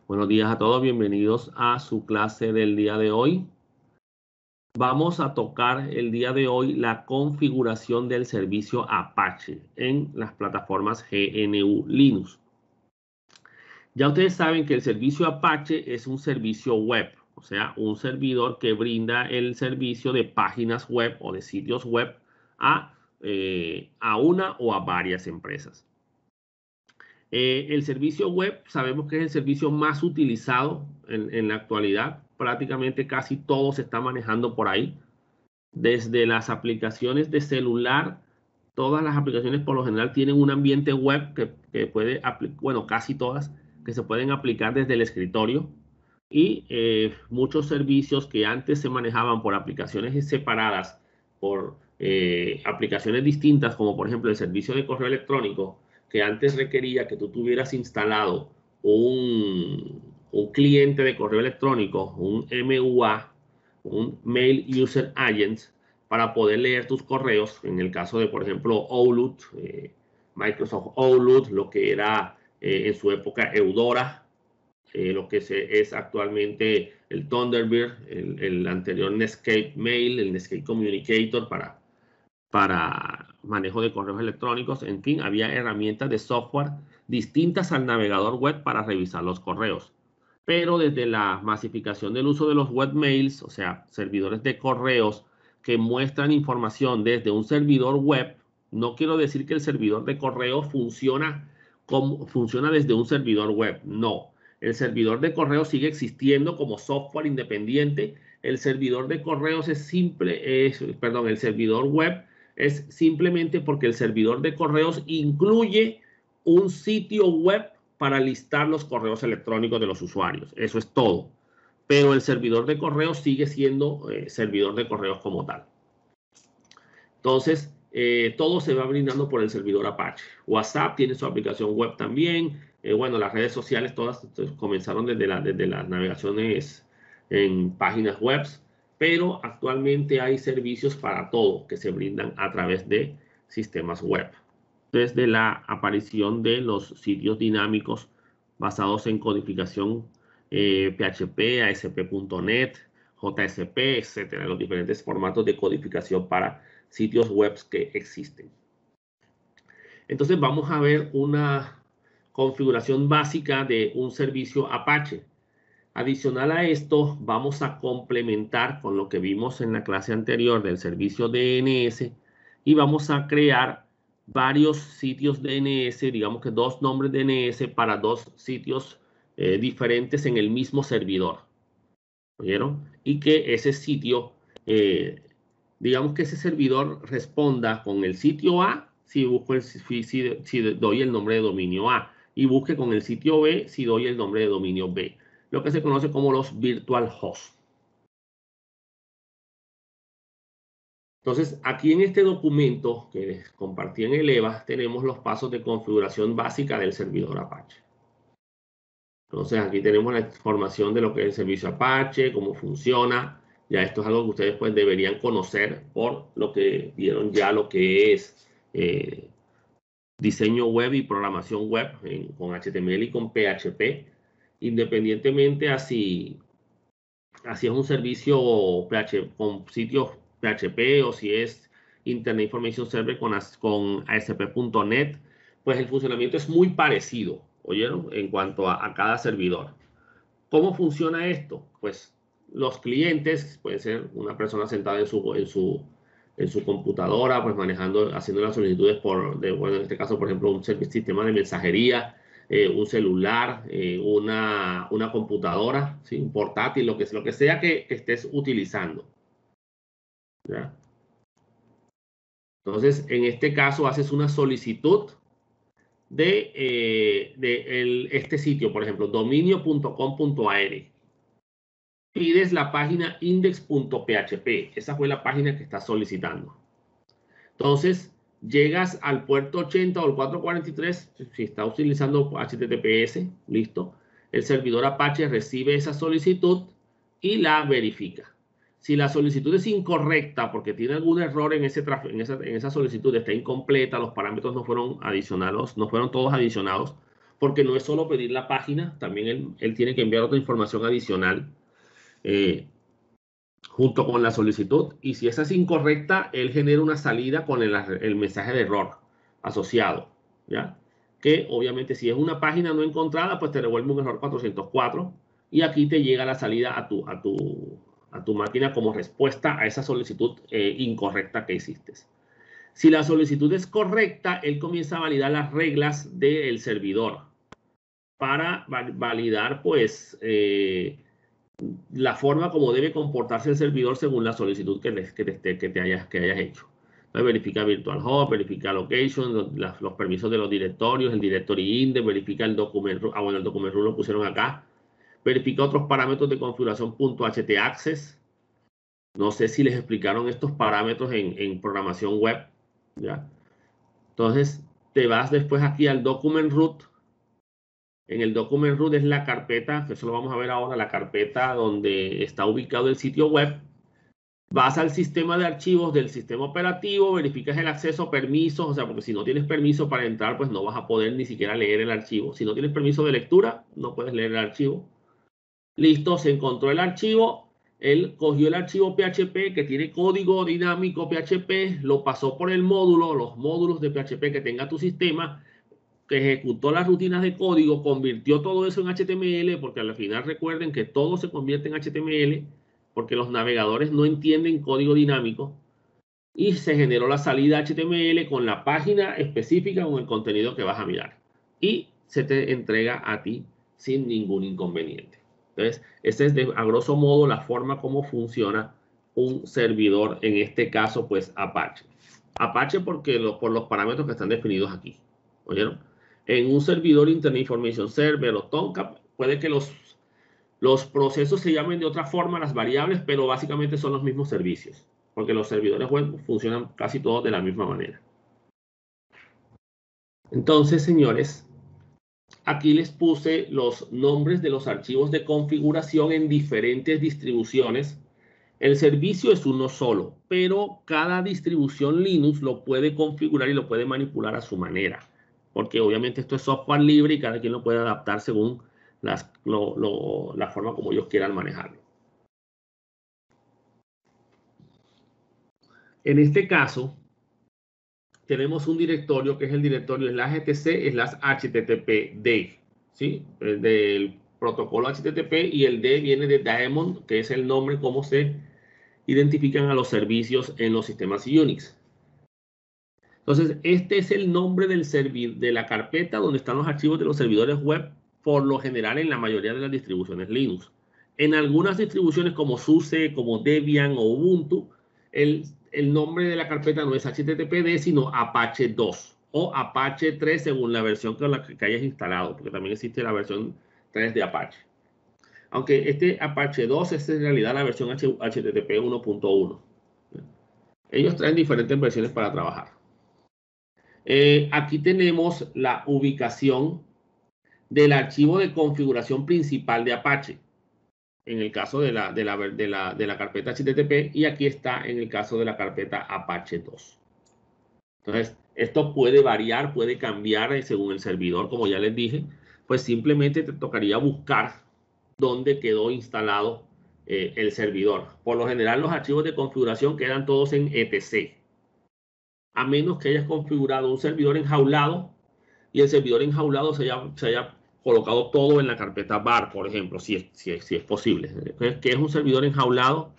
Buenos días a todos, bienvenidos a su clase del día de hoy. Vamos a tocar el día de hoy la configuración del servicio Apache en las plataformas GNU Linux. Ya ustedes saben que el servicio Apache es un servicio web, o sea, un servidor que brinda el servicio de páginas web o de sitios web a una o a varias empresas. El servicio web sabemos que es el servicio más utilizado en la actualidad. Prácticamente casi todo se está manejando por ahí. Desde las aplicaciones de celular, todas las aplicaciones por lo general tienen un ambiente web que puede, bueno, casi todas, que se pueden aplicar desde el escritorio. Y muchos servicios que antes se manejaban por aplicaciones separadas, por aplicaciones distintas, como por ejemplo el servicio de correo electrónico, que antes requería que tú tuvieras instalado un cliente de correo electrónico, un MUA, un Mail User Agent, para poder leer tus correos. En el caso de, por ejemplo, Outlook, Microsoft Outlook, lo que era en su época Eudora, lo que es actualmente el Thunderbird, el anterior Netscape Mail, el Netscape Communicator para manejo de correos electrónicos. En fin, había herramientas de software distintas al navegador web para revisar los correos. Pero desde la masificación del uso de los webmails, o sea, servidores de correos que muestran información desde un servidor web, no quiero decir que el servidor de correo funciona desde un servidor web. No, el servidor de correo sigue existiendo como software independiente. El servidor de correos el servidor web es simplemente porque el servidor de correos incluye un sitio web para listar los correos electrónicos de los usuarios. Eso es todo. Pero el servidor de correos sigue siendo servidor de correos como tal. Entonces, todo se va brindando por el servidor Apache. WhatsApp tiene su aplicación web también. Bueno, las redes sociales todas comenzaron desde las navegaciones en páginas web, pero actualmente hay servicios para todo que se brindan a través de sistemas web. Desde la aparición de los sitios dinámicos basados en codificación PHP, ASP.NET, JSP, etcétera, los diferentes formatos de codificación para sitios web que existen. Entonces vamos a ver una configuración básica de un servicio Apache. Adicional a esto, vamos a complementar con lo que vimos en la clase anterior del servicio DNS y vamos a crear varios sitios DNS, digamos que dos nombres DNS para dos sitios diferentes en el mismo servidor. ¿Oyeron? Y que ese sitio, digamos que ese servidor responda con el sitio A si doy el nombre de dominio A y busque con el sitio B si doy el nombre de dominio B, lo que se conoce como los virtual hosts. Entonces, aquí en este documento que les compartí en el EVA, tenemos los pasos de configuración básica del servidor Apache. Entonces, aquí tenemos la información de lo que es el servicio Apache, cómo funciona. Ya esto es algo que ustedes pues deberían conocer por lo que vieron ya lo que es diseño web y programación web con HTML y con PHP. Independientemente así es un servicio con sitios PHP o si es Internet Information Server con ASP.NET, pues el funcionamiento es muy parecido, ¿oyeron? En cuanto a cada servidor. ¿Cómo funciona esto? Pues los clientes, puede ser una persona sentada en su computadora, pues haciendo las solicitudes bueno, en este caso, por ejemplo, un sistema de mensajería, un celular, una computadora, ¿sí? Un portátil, lo que sea que estés utilizando. ¿Ya? Entonces, en este caso, haces una solicitud de este sitio, por ejemplo, dominio.com.ar. Pides la página index.php. Esa fue la página que estás solicitando. Entonces, llegas al puerto 80 o el 443, si está utilizando HTTPS, listo. El servidor Apache recibe esa solicitud y la verifica. Si la solicitud es incorrecta porque tiene algún error en esa solicitud, está incompleta, los parámetros no fueron adicionados, no fueron todos adicionados, porque no es solo pedir la página, también él tiene que enviar otra información adicional junto con la solicitud, y si esa es incorrecta, él genera una salida con el mensaje de error asociado, ¿ya? Que obviamente si es una página no encontrada, pues te devuelve un error 404 y aquí te llega la salida a tu máquina como respuesta a esa solicitud incorrecta que hiciste. Si la solicitud es correcta, él comienza a validar las reglas del servidor para validar, pues, la forma como debe comportarse el servidor según la solicitud que te hayas hecho. Entonces, verifica Virtual Host, verifica Location, los permisos de los directorios, el Directory Index, verifica el Document Root. Bueno, el Document Root lo pusieron acá. Verifica otros parámetros de configuración .htaccess. No sé si les explicaron estos parámetros en programación web, ¿ya? Entonces, te vas después aquí al Document Root. En el Document Root es la carpeta, que eso lo vamos a ver ahora, la carpeta donde está ubicado el sitio web. Vas al sistema de archivos del sistema operativo, verificas el acceso, permisos, o sea, porque si no tienes permiso para entrar, pues no vas a poder ni siquiera leer el archivo. Si no tienes permiso de lectura, no puedes leer el archivo. Listo, se encontró el archivo. Él cogió el archivo PHP que tiene código dinámico PHP, lo pasó por el módulo, los módulos de PHP que tenga tu sistema, que ejecutó las rutinas de código, convirtió todo eso en HTML, porque al final recuerden que todo se convierte en HTML, porque los navegadores no entienden código dinámico, y se generó la salida HTML con la página específica con el contenido que vas a mirar. Y se te entrega a ti sin ningún inconveniente. Entonces, esa es a grosso modo la forma como funciona un servidor, en este caso, pues Apache. Apache porque por los parámetros que están definidos aquí. ¿Oyeron? En un servidor Internet Information Server o Tomcat, puede que los procesos se llamen de otra forma, las variables, pero básicamente son los mismos servicios, porque los servidores web funcionan casi todos de la misma manera. Entonces, señores, aquí les puse los nombres de los archivos de configuración en diferentes distribuciones. El servicio es uno solo, pero cada distribución Linux lo puede configurar y lo puede manipular a su manera, porque obviamente esto es software libre y cada quien lo puede adaptar según la forma como ellos quieran manejarlo. En este caso, tenemos un directorio que es el directorio /etc/httpd, ¿sí? Del protocolo HTTP, y el D viene de Daemon, que es el nombre como se identifican a los servicios en los sistemas Unix. Entonces, este es el nombre de la carpeta donde están los archivos de los servidores web, por lo general en la mayoría de las distribuciones Linux. En algunas distribuciones como SUSE, como Debian o Ubuntu, el nombre de la carpeta no es HTTPD, sino Apache 2 o Apache 3 según la versión que hayas instalado, porque también existe la versión 3 de Apache. Aunque este Apache 2 es en realidad la versión HTTP 1.1. Ellos traen diferentes versiones para trabajar. Aquí tenemos la ubicación del archivo de configuración principal de Apache, en el caso de la carpeta HTTP, y aquí está en el caso de la carpeta Apache 2. Entonces, esto puede variar, puede cambiar según el servidor, como ya les dije, pues simplemente te tocaría buscar dónde quedó instalado el servidor. Por lo general, los archivos de configuración quedan todos en etc, a menos que hayas configurado un servidor enjaulado y el servidor enjaulado se haya colocado todo en la carpeta var, por ejemplo, si es posible. ¿Qué es un servidor enjaulado?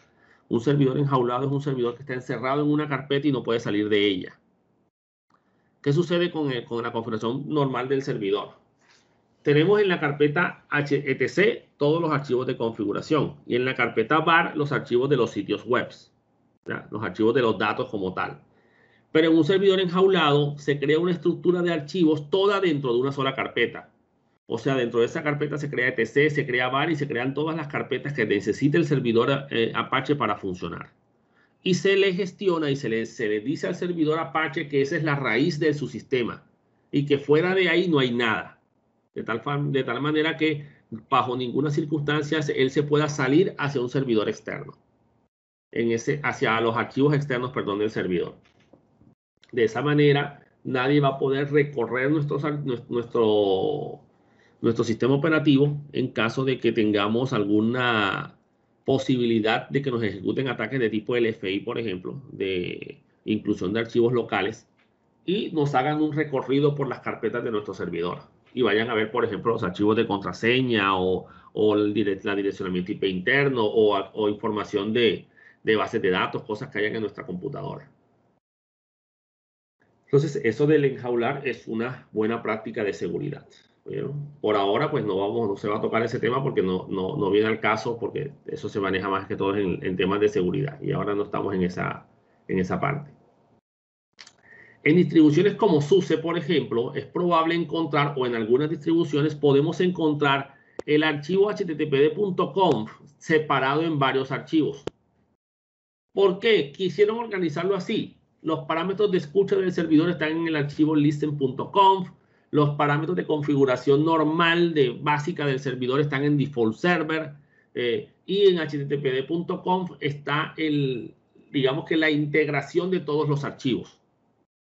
Un servidor enjaulado es un servidor que está encerrado en una carpeta y no puede salir de ella. ¿Qué sucede con la configuración normal del servidor? Tenemos en la carpeta etc todos los archivos de configuración, y en la carpeta var los archivos de los sitios web, ¿ya? Los archivos de los datos como tal. Pero en un servidor enjaulado se crea una estructura de archivos toda dentro de una sola carpeta. O sea, dentro de esa carpeta se crea etc, se crea var y se crean todas las carpetas que necesita el servidor Apache para funcionar. Y se le gestiona y se le dice al servidor Apache que esa es la raíz de su sistema y que fuera de ahí no hay nada. De tal manera que bajo ninguna circunstancia él se pueda salir hacia un servidor externo. Hacia los archivos externos, perdón, del servidor. De esa manera, nadie va a poder recorrer nuestro nuestro sistema operativo en caso de que tengamos alguna posibilidad de que nos ejecuten ataques de tipo LFI, por ejemplo, de inclusión de archivos locales, y nos hagan un recorrido por las carpetas de nuestro servidor y vayan a ver, por ejemplo, los archivos de contraseña o la direccionamiento IP interno o información de bases de datos, cosas que hayan en nuestra computadora. Entonces, eso del enjaular es una buena práctica de seguridad. ¿Vieron? Por ahora, pues no se va a tocar ese tema porque no viene al caso, porque eso se maneja más que todo en temas de seguridad y ahora no estamos en esa parte. En distribuciones como SUSE, por ejemplo, es probable encontrar, o en algunas distribuciones podemos encontrar el archivo httpd.conf separado en varios archivos. ¿Por qué? Quisieron organizarlo así. Los parámetros de escucha del servidor están en el archivo listen.conf. Los parámetros de configuración normal básica del servidor están en default server. Y en httpd.conf está digamos que la integración de todos los archivos,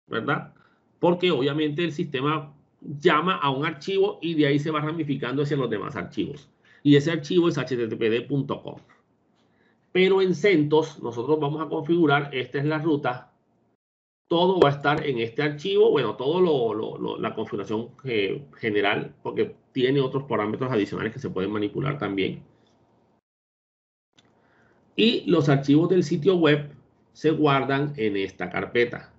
¿verdad? Porque obviamente el sistema llama a un archivo y de ahí se va ramificando hacia los demás archivos. Y ese archivo es httpd.conf. Pero en CentOS nosotros vamos a configurar, esta es la ruta, todo va a estar en este archivo, bueno, todo la configuración general, porque tiene otros parámetros adicionales que se pueden manipular también. Y los archivos del sitio web se guardan en esta carpeta,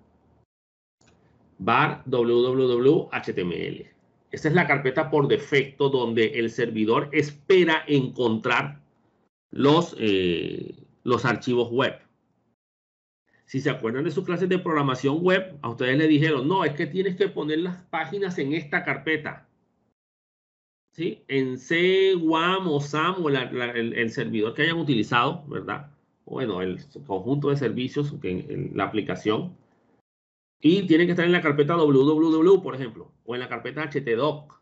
var www.html. Esta es la carpeta por defecto donde el servidor espera encontrar los archivos web. Si se acuerdan de sus clases de programación web, a ustedes les dijeron, no, es que tienes que poner las páginas en esta carpeta. ¿Sí? En C, WAM o SAM o el servidor que hayan utilizado, ¿verdad? Bueno, el conjunto de servicios, la aplicación. Y tiene que estar en la carpeta www, por ejemplo, o en la carpeta htdoc.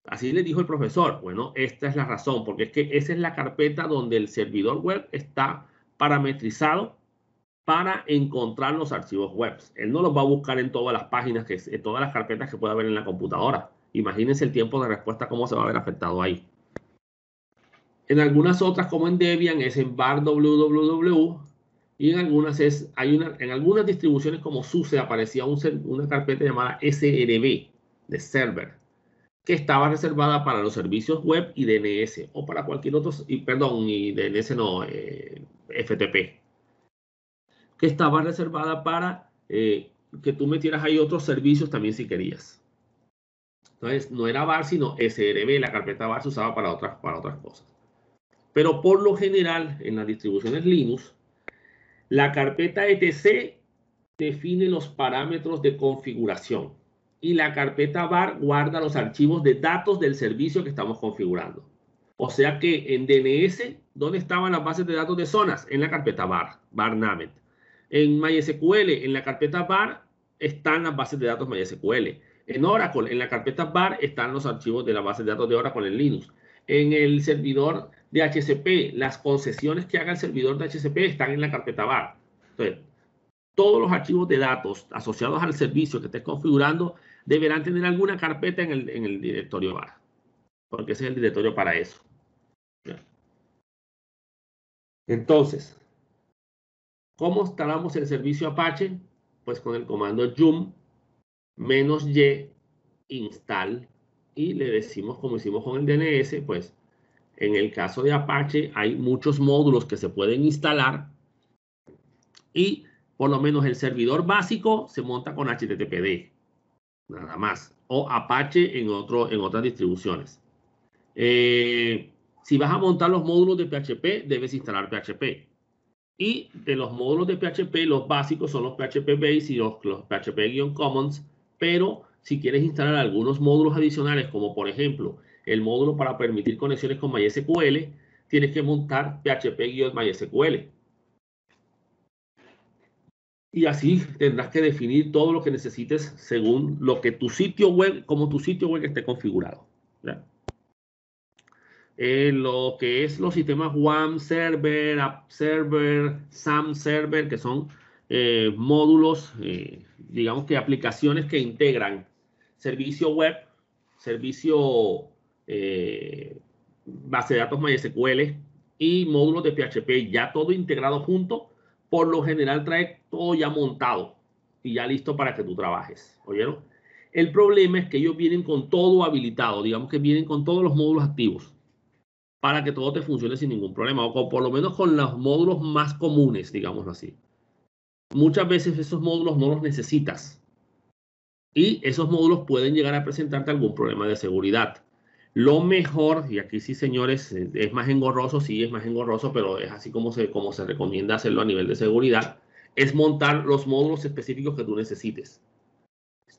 Así les dijo el profesor. Bueno, esta es la razón, porque es que esa es la carpeta donde el servidor web está parametrizado para encontrar los archivos web. Él no los va a buscar en todas las páginas, en todas las carpetas que pueda haber en la computadora. Imagínense el tiempo de respuesta, cómo se va a ver afectado ahí. En algunas otras, como en Debian, es en var www, y en algunas en algunas distribuciones como SUSE aparecía una carpeta llamada SRB de server, que estaba reservada para los servicios web y DNS, o para cualquier otro, y DNS no, FTP, que estaba reservada para que tú metieras ahí otros servicios también si querías. Entonces, no era var, sino SRB. La carpeta var se usaba para otras cosas. Pero por lo general, en las distribuciones Linux, la carpeta etc define los parámetros de configuración y la carpeta var guarda los archivos de datos del servicio que estamos configurando. O sea que en DNS, ¿dónde estaban las bases de datos de zonas? En la carpeta var-named. En MySQL, en la carpeta var, están las bases de datos MySQL. En Oracle, en la carpeta var, están los archivos de la base de datos de Oracle en Linux. En el servidor de HCP, las concesiones que haga el servidor de HCP están en la carpeta var. Entonces, todos los archivos de datos asociados al servicio que estés configurando deberán tener alguna carpeta en el directorio var, porque ese es el directorio para eso. Entonces, ¿cómo instalamos el servicio Apache? Pues con el comando yum -y install, y le decimos, como hicimos con el DNS, pues en el caso de Apache hay muchos módulos que se pueden instalar y por lo menos el servidor básico se monta con HTTPD, nada más, o Apache en otras distribuciones. Si vas a montar los módulos de PHP, debes instalar PHP. Y de los módulos de PHP, los básicos son los PHP Base y los PHP-Commons, pero si quieres instalar algunos módulos adicionales, como por ejemplo el módulo para permitir conexiones con MySQL, tienes que montar PHP-MySQL. Y así tendrás que definir todo lo que necesites según lo que tu sitio web, como tu sitio web esté configurado. ¿Ya? Lo que es los sistemas WAM Server, App Server, SAM Server, que son módulos, digamos que aplicaciones que integran servicio web, servicio base de datos MySQL y módulos de PHP, ya todo integrado junto, por lo general trae todo ya montado y ya listo para que tú trabajes. ¿Oyeron? El problema es que ellos vienen con todo habilitado, digamos que vienen con todos los módulos activos para que todo te funcione sin ningún problema, o por lo menos con los módulos más comunes, digámoslo así. Muchas veces esos módulos no los necesitas y esos módulos pueden llegar a presentarte algún problema de seguridad. Lo mejor, y aquí sí, señores, es más engorroso, sí es más engorroso, pero es así como se recomienda hacerlo a nivel de seguridad, es montar los módulos específicos que tú necesites.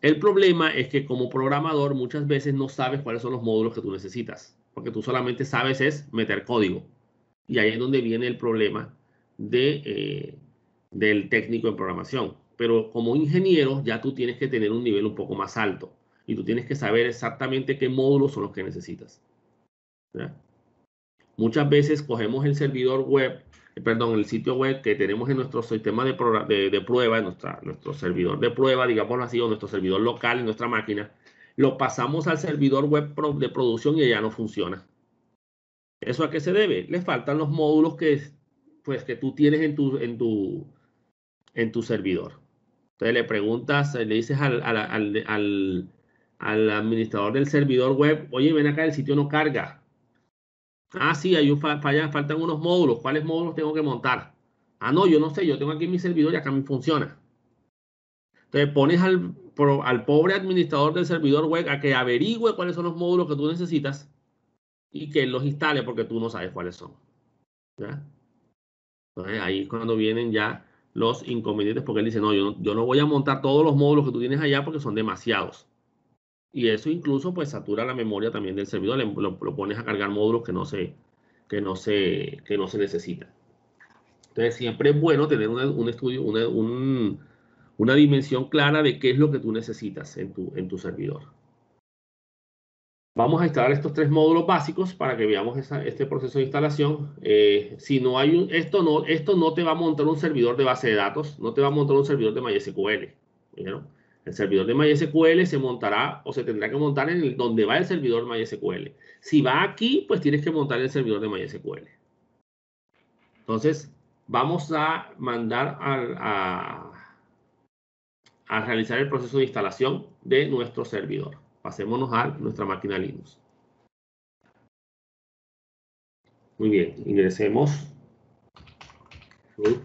El problema es que como programador muchas veces no sabes cuáles son los módulos que tú necesitas, porque tú solamente sabes es meter código. Y ahí es donde viene el problema del técnico en programación. Pero como ingeniero ya tú tienes que tener un nivel un poco más alto y tú tienes que saber exactamente qué módulos son los que necesitas. ¿Ya? Muchas veces cogemos el servidor web, el sitio web que tenemos en nuestro sistema de prueba, en nuestro servidor de prueba, digámoslo así, o nuestro servidor local en nuestra máquina, lo pasamos al servidor web de producción y ya no funciona. ¿Eso a qué se debe? Le faltan los módulos que tú tienes en tu servidor. Entonces le preguntas, le dices al administrador del servidor web, oye, ven acá, el sitio no carga. Ah, sí, hay faltan unos módulos. ¿Cuáles módulos tengo que montar? Ah, no, yo no sé, yo tengo aquí mi servidor y acá me funciona. Entonces pones al pobre administrador del servidor web a que averigüe cuáles son los módulos que tú necesitas y que los instale porque tú no sabes cuáles son. ¿Ya? Entonces ahí es cuando vienen ya los inconvenientes porque él dice, no, yo no voy a montar todos los módulos que tú tienes allá porque son demasiados. Y eso incluso pues satura la memoria también del servidor, lo pones a cargar módulos que no se necesitan. Entonces siempre es bueno tener un estudio, una dimensión clara de qué es lo que tú necesitas en tu servidor. Vamos a instalar estos tres módulos básicos para que veamos este proceso de instalación. Si no hay esto no te va a montar un servidor de base de datos, no te va a montar un servidor de MySQL. ¿Vieron? El servidor de MySQL se montará o se tendrá que montar en donde va el servidor MySQL. Si va aquí, pues tienes que montar el servidor de MySQL. Entonces, vamos a mandar a realizar el proceso de instalación de nuestro servidor. Pasémonos a nuestra máquina Linux. Muy bien, ingresemos root.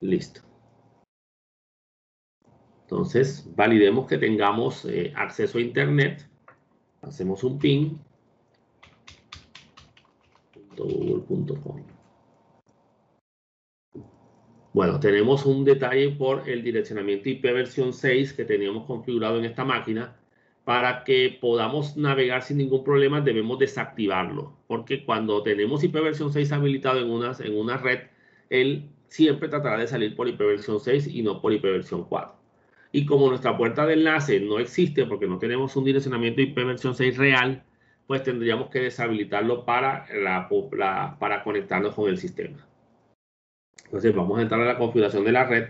Listo. Entonces, validemos que tengamos acceso a internet. Hacemos un ping. .google.com. Bueno, tenemos un detalle por el direccionamiento IP versión 6 que teníamos configurado en esta máquina. Para que podamos navegar sin ningún problema debemos desactivarlo, porque cuando tenemos IP versión 6 habilitado en una red, él siempre tratará de salir por IP versión 6 y no por IP versión 4. Y como nuestra puerta de enlace no existe porque no tenemos un direccionamiento IP versión 6 real, pues tendríamos que deshabilitarlo para conectarnos con el sistema. Entonces vamos a entrar a la configuración de la red.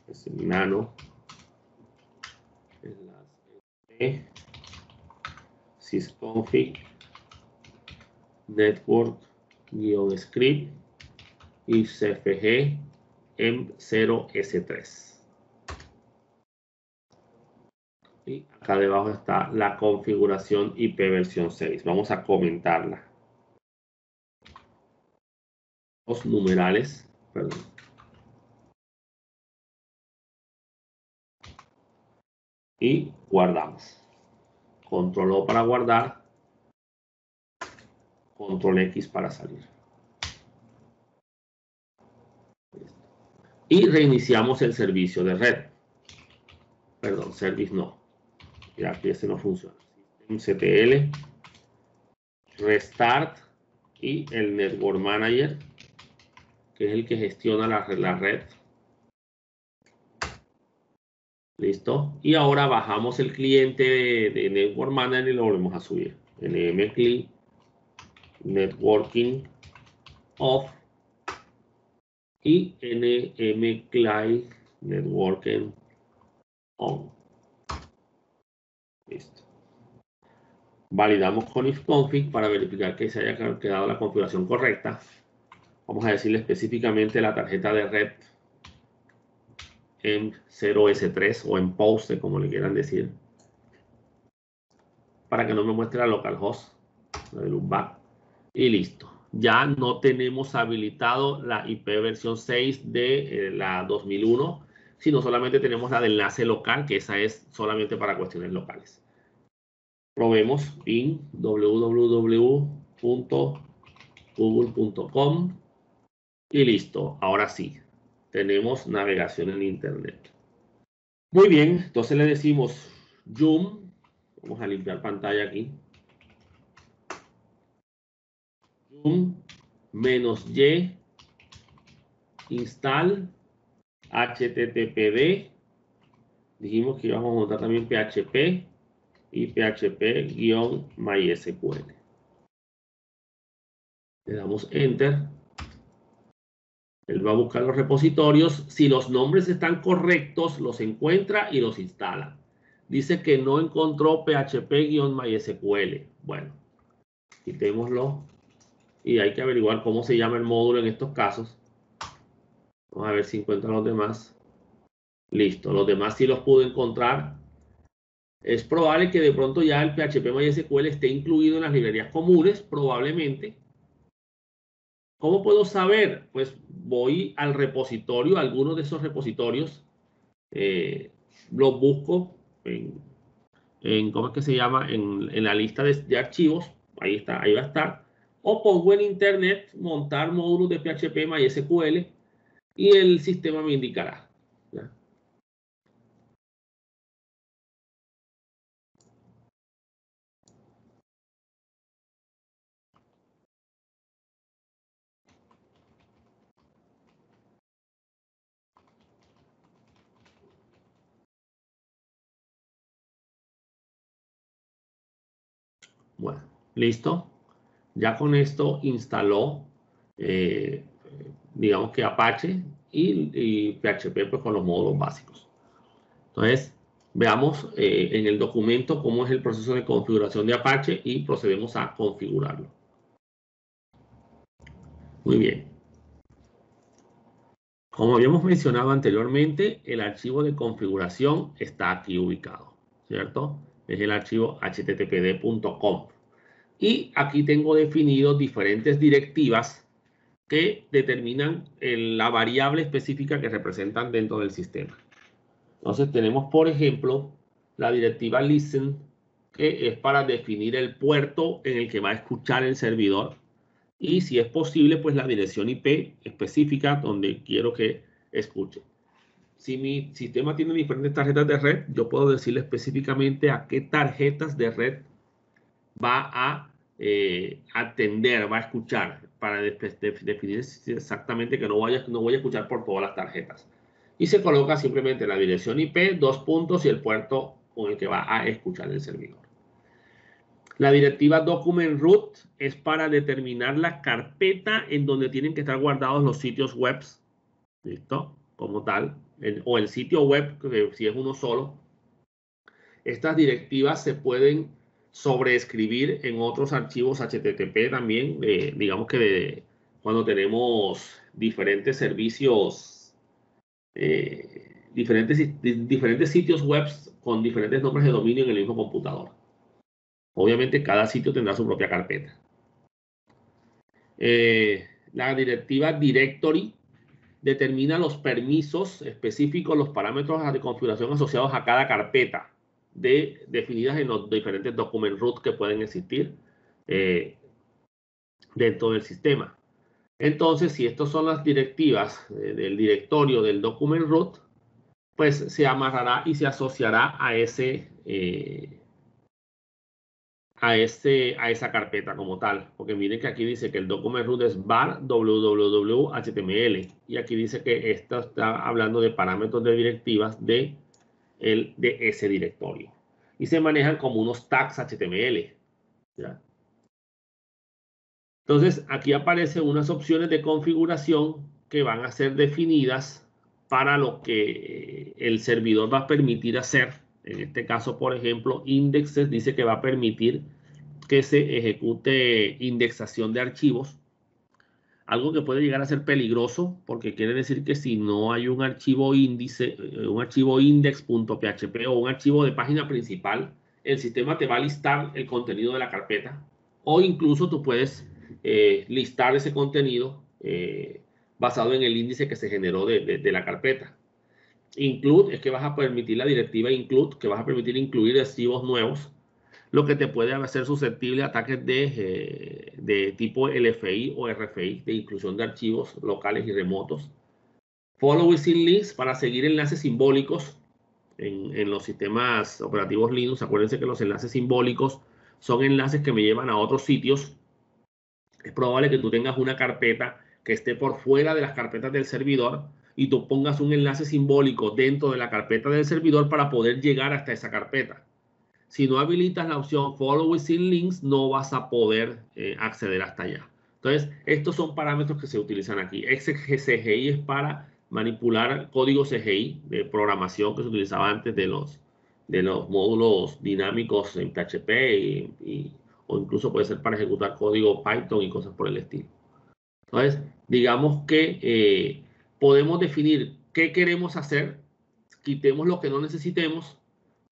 Es nano. Sysconfig network-script y cfg M0S3. Y acá debajo está la configuración IP versión 6. Vamos a comentarla. Los numerales, perdón. Y guardamos. Control O para guardar. Control X para salir. Y reiniciamos el servicio de red. Perdón, service no. Ya aquí ese no funciona. CTL, restart y el Network Manager, que es el que gestiona la red. Listo. Y ahora bajamos el cliente de Network Manager y lo volvemos a subir. nmcli networking off y nm client networking on. Listo. Validamos con ifconfig para verificar que se haya quedado la configuración correcta. Vamos a decirle específicamente la tarjeta de red en 0S3 o en post, como le quieran decir, para que no me muestre la localhost del loopback. Y listo. Ya no tenemos habilitado la IP versión 6 de la 2001, sino solamente tenemos la de enlace local, que esa es solamente para cuestiones locales. Probemos ping www.google.com y listo. Ahora sí, tenemos navegación en Internet. Muy bien, entonces le decimos zoom. Vamos a limpiar pantalla aquí. Zoom -y install httpd. Dijimos que íbamos a montar también PHP y PHP-MySQL. Le damos enter. Él va a buscar los repositorios. Si los nombres están correctos, los encuentra y los instala. Dice que no encontró PHP-MySQL. Bueno, quitémoslo. Y hay que averiguar cómo se llama el módulo en estos casos. Vamos a ver si encuentra los demás. Listo, los demás sí los pude encontrar. Es probable que de pronto ya el PHP-MySQL esté incluido en las librerías comunes, probablemente. ¿Cómo puedo saber? Pues voy al repositorio, algunos de esos repositorios, los busco ¿cómo es que se llama? En la lista de archivos, ahí está, ahí va a estar. O pongo en internet montar módulos de PHP MySQL y el sistema me indicará. ¿Ya? Bueno, listo. Ya con esto instaló, digamos que Apache y PHP pues, con los módulos básicos. Entonces, veamos en el documento cómo es el proceso de configuración de Apache y procedemos a configurarlo. Muy bien. Como habíamos mencionado anteriormente, el archivo de configuración está aquí ubicado, ¿cierto? Es el archivo httpd.conf. Y aquí tengo definidos diferentes directivas que determinan la variable específica que representan dentro del sistema. Entonces tenemos, por ejemplo, la directiva listen, que es para definir el puerto en el que va a escuchar el servidor. Y si es posible, pues la dirección IP específica donde quiero que escuche. Si mi sistema tiene diferentes tarjetas de red, yo puedo decirle específicamente a qué tarjetas de red va a atender, va a escuchar, para definir exactamente que no voy a escuchar por todas las tarjetas. Y se coloca simplemente la dirección IP, 2 puntos y el puerto con el que va a escuchar el servidor. La directiva document root es para determinar la carpeta en donde tienen que estar guardados los sitios web, ¿listo? Como tal, o el sitio web, si es uno solo. Estas directivas se pueden sobreescribir en otros archivos HTTP también, digamos que cuando tenemos diferentes servicios, diferentes sitios web con diferentes nombres de dominio en el mismo computador. Obviamente cada sitio tendrá su propia carpeta. La directiva directory determina los permisos específicos, los parámetros de configuración asociados a cada carpeta, definidas en los diferentes document root que pueden existir dentro del sistema. Entonces, si estas son las directivas del directorio del document root, pues se amarrará y se asociará a esa carpeta como tal, porque miren que aquí dice que el document root es var www.html y aquí dice que esto está hablando de parámetros de directivas de ese directorio y se manejan como unos tags HTML, ¿ya? Entonces, aquí aparecen unas opciones de configuración que van a ser definidas para lo que el servidor va a permitir hacer. En este caso, por ejemplo, indexes dice que va a permitir que se ejecute indexación de archivos. Algo que puede llegar a ser peligroso, porque quiere decir que si no hay un archivo índice, un archivo index.php o un archivo de página principal, el sistema te va a listar el contenido de la carpeta. O incluso tú puedes listar ese contenido basado en el índice que se generó de la carpeta. Include es que vas a permitir la directiva include, que vas a permitir incluir archivos nuevos, lo que te puede hacer susceptible a ataques de tipo LFI o RFI, de inclusión de archivos locales y remotos. Follow within links para seguir enlaces simbólicos en los sistemas operativos Linux. Acuérdense que los enlaces simbólicos son enlaces que me llevan a otros sitios. Es probable que tú tengas una carpeta que esté por fuera de las carpetas del servidor y tú pongas un enlace simbólico dentro de la carpeta del servidor para poder llegar hasta esa carpeta. Si no habilitas la opción Follow Within Links, no vas a poder acceder hasta allá. Entonces, estos son parámetros que se utilizan aquí. XCGI es para manipular código CGI de programación que se utilizaba antes de los módulos dinámicos en PHP o incluso puede ser para ejecutar código Python y cosas por el estilo. Entonces, digamos que podemos definir qué queremos hacer, quitemos lo que no necesitemos,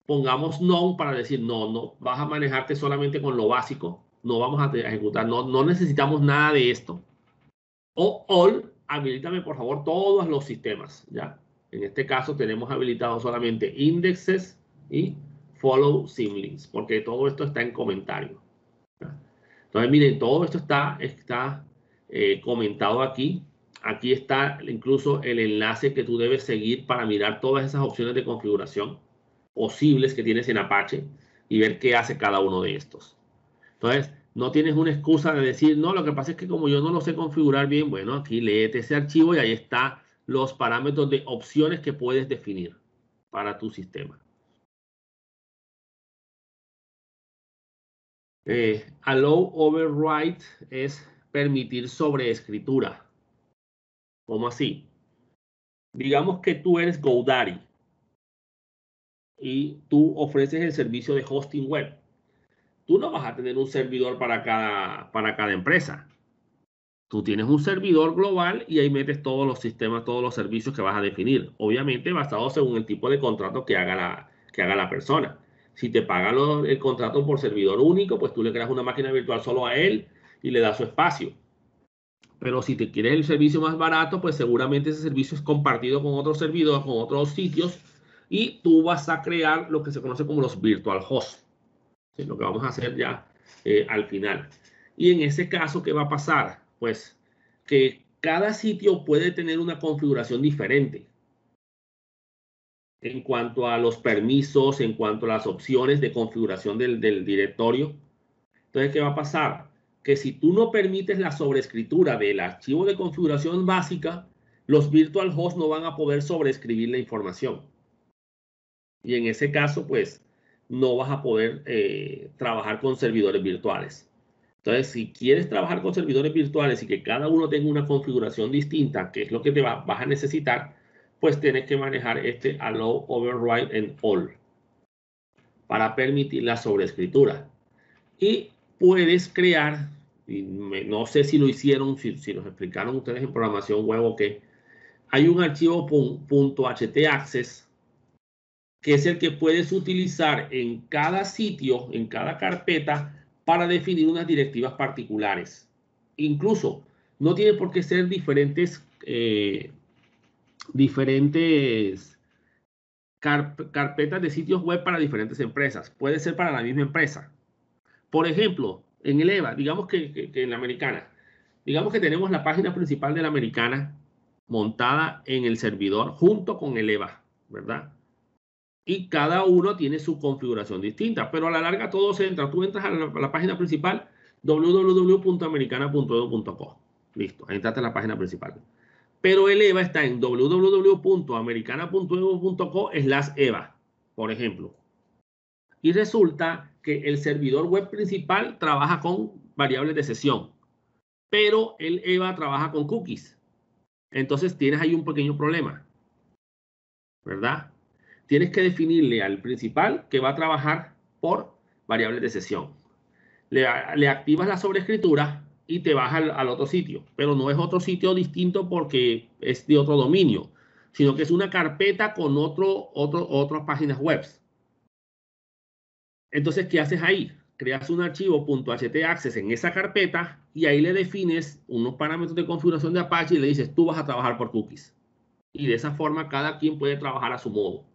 pongamos no para decir no vas a manejarte solamente con lo básico, no vamos a ejecutar, no necesitamos nada de esto. O all, habilítame por favor todos los sistemas, ¿ya? En este caso tenemos habilitado solamente indexes y follow symlinks, porque todo esto está en comentario, ¿ya? Entonces miren, todo esto está comentado aquí. Aquí está incluso el enlace que tú debes seguir para mirar todas esas opciones de configuración posibles que tienes en Apache y ver qué hace cada uno de estos. Entonces, no tienes una excusa de decir, no, lo que pasa es que como yo no lo sé configurar bien, bueno, aquí léete ese archivo y ahí están los parámetros de opciones que puedes definir para tu sistema. Allow override es permitir sobreescritura. ¿Cómo así? Digamos que tú eres GoDaddy y tú ofreces el servicio de hosting web. Tú no vas a tener un servidor para cada empresa. Tú tienes un servidor global y ahí metes todos los sistemas, todos los servicios que vas a definir. Obviamente basado según el tipo de contrato que haga la persona. Si te pagan el contrato por servidor único, pues tú le creas una máquina virtual solo a él y le das su espacio. Pero si te quieres el servicio más barato, pues seguramente ese servicio es compartido con otros servidores, con otros sitios, y tú vas a crear lo que se conoce como los virtual hosts. ¿Sí? Lo que vamos a hacer ya al final. Y en ese caso, ¿qué va a pasar? Pues que cada sitio puede tener una configuración diferente en cuanto a los permisos, en cuanto a las opciones de configuración del directorio. Entonces, ¿qué va a pasar? Que si tú no permites la sobreescritura del archivo de configuración básica, los virtual hosts no van a poder sobreescribir la información. Y en ese caso, pues, no vas a poder trabajar con servidores virtuales. Entonces, si quieres trabajar con servidores virtuales y que cada uno tenga una configuración distinta, que es lo que vas a necesitar, pues tienes que manejar este Allow Override and All para permitir la sobreescritura. Y puedes crear, y no sé si lo hicieron, si nos explicaron ustedes en programación web o qué, hay un archivo .htaccess que es el que puedes utilizar en cada sitio, en cada carpeta, para definir unas directivas particulares. Incluso, no tiene por qué ser diferentes carpetas de sitios web para diferentes empresas. Puede ser para la misma empresa. Por ejemplo, en el EVA, digamos que en la americana, digamos que tenemos la página principal de la americana montada en el servidor junto con el EVA, ¿verdad? Y cada uno tiene su configuración distinta, pero a la larga todo se entra. Tú entras a la página principal www.americana.edu.co. Listo, ahí entraste a la página principal. Pero el EVA está en www.americana.edu.co/EVA, por ejemplo. Y resulta que el servidor web principal trabaja con variables de sesión. pero el EVA trabaja con cookies. Entonces tienes ahí un pequeño problema, ¿verdad? Tienes que definirle al principal que va a trabajar por variables de sesión. Le activas la sobreescritura y te vas al otro sitio, pero no es otro sitio distinto porque es de otro dominio, sino que es una carpeta con otras páginas web. Entonces, ¿qué haces ahí? Creas un archivo .htaccess en esa carpeta y ahí le defines unos parámetros de configuración de Apache y le dices, tú vas a trabajar por cookies. Y de esa forma cada quien puede trabajar a su modo,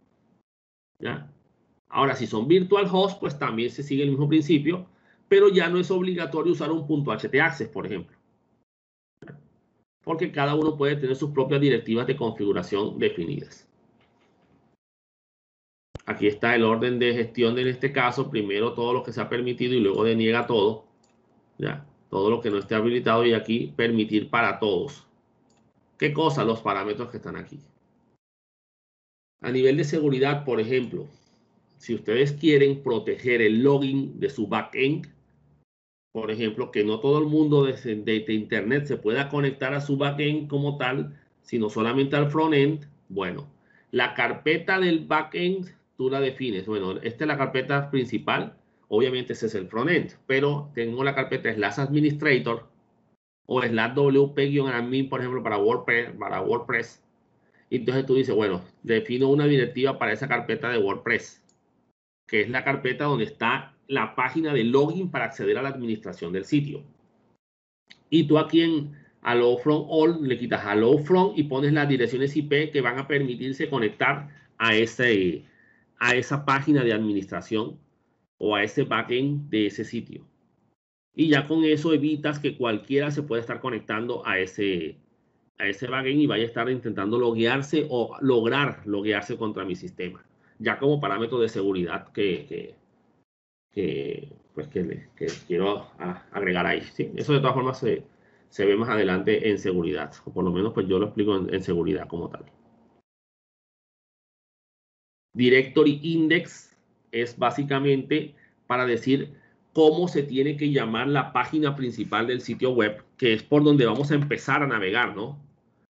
¿ya? Ahora, si son virtual host, pues también se sigue el mismo principio, pero ya no es obligatorio usar un .htaccess, por ejemplo, porque cada uno puede tener sus propias directivas de configuración definidas. Aquí está el orden de gestión en este caso. Primero todo lo que se ha permitido y luego deniega todo. Ya, todo lo que no esté habilitado y aquí permitir para todos. ¿Qué cosa? Los parámetros que están aquí. A nivel de seguridad, por ejemplo, si ustedes quieren proteger el login de su backend, por ejemplo, que no todo el mundo de internet se pueda conectar a su backend como tal, sino solamente al frontend, bueno, la carpeta del backend tú la defines. Bueno, esta es la carpeta principal, obviamente ese es el frontend, pero tengo la carpeta slash administrator o slash wp-admin, por ejemplo, para WordPress. Y entonces tú dices, bueno, defino una directiva para esa carpeta de WordPress, que es la carpeta donde está la página de login para acceder a la administración del sitio. Y tú aquí en Allow From All le quitas Allow From y pones las direcciones IP que van a permitirse conectar a esa página de administración o a ese backend de ese sitio. Y ya con eso evitas que cualquiera se pueda estar conectando a ese backend y vaya a estar intentando loguearse o lograr loguearse contra mi sistema. Ya como parámetro de seguridad que quiero agregar ahí. ¿Sí? Eso de todas formas se ve más adelante en seguridad. O por lo menos pues yo lo explico en seguridad como tal. Directory Index es básicamente para decir cómo se tiene que llamar la página principal del sitio web, que es por donde vamos a empezar a navegar, ¿no?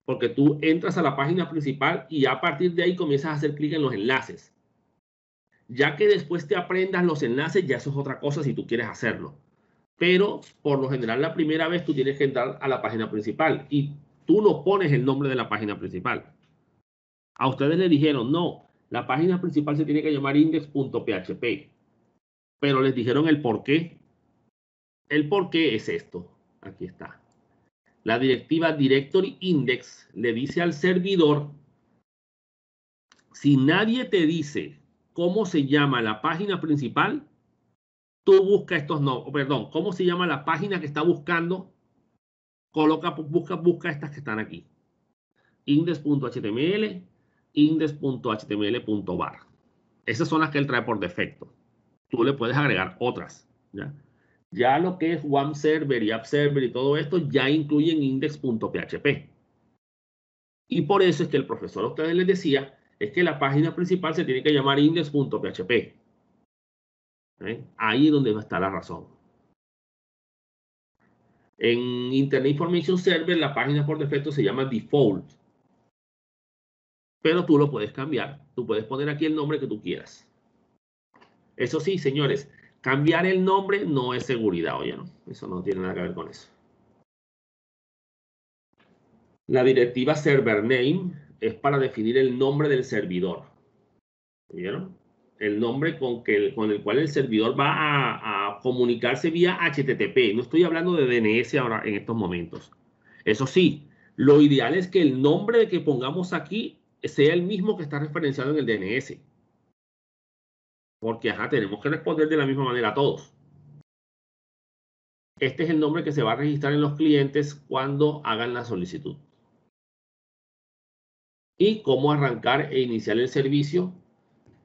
Porque tú entras a la página principal y a partir de ahí comienzas a hacer clic en los enlaces. Ya que después te aprendas los enlaces, ya eso es otra cosa si tú quieres hacerlo. Pero por lo general la primera vez tú tienes que entrar a la página principal y tú no pones el nombre de la página principal. A ustedes les dijeron, no, la página principal se tiene que llamar index.php. Pero les dijeron el por qué. El por qué es esto. Aquí está. La directiva directory index le dice al servidor, si nadie te dice cómo se llama la página principal, tú busca estos no, perdón, cómo se llama la página que está buscando, busca estas que están aquí. Index.html, index.html.var. Esas son las que él trae por defecto. Tú le puedes agregar otras, ¿ya? Ya lo que es WAMP Server y App Server y todo esto ya incluyen index.php. Y por eso es que el profesor a ustedes les decía, es que la página principal se tiene que llamar index.php. Ahí es donde está la razón. En Internet Information Server la página por defecto se llama default. Pero tú lo puedes cambiar. Tú puedes poner aquí el nombre que tú quieras. Eso sí, señores, cambiar el nombre no es seguridad, oye, no. Eso no tiene nada que ver con eso. La directiva server name es para definir el nombre del servidor. ¿Vieron? El nombre con el cual el servidor va a comunicarse vía HTTP. No estoy hablando de DNS ahora en estos momentos. Eso sí, lo ideal es que el nombre que pongamos aquí sea el mismo que está referenciado en el DNS. Porque, tenemos que responder de la misma manera a todos. Este es el nombre que se va a registrar en los clientes cuando hagan la solicitud. Y cómo arrancar e iniciar el servicio,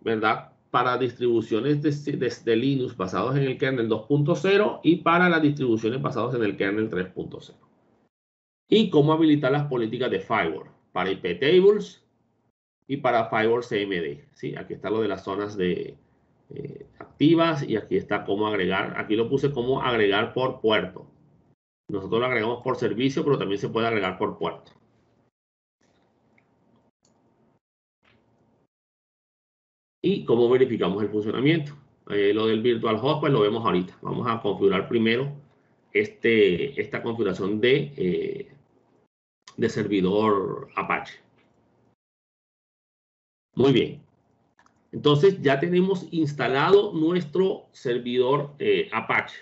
¿verdad? Para distribuciones de Linux basados en el kernel 2.0 y para las distribuciones basadas en el kernel 3.0. Y cómo habilitar las políticas de firewall para IP tables y para firewall CMD. ¿Sí? Aquí está lo de las zonas activas y aquí está cómo agregar. Aquí lo puse como agregar por puerto. Nosotros lo agregamos por servicio, pero también se puede agregar por puerto. ¿Y cómo verificamos el funcionamiento? Lo del Virtual Host, pues lo vemos ahorita. Vamos a configurar primero esta configuración de servidor Apache. Muy bien. Entonces ya tenemos instalado nuestro servidor Apache.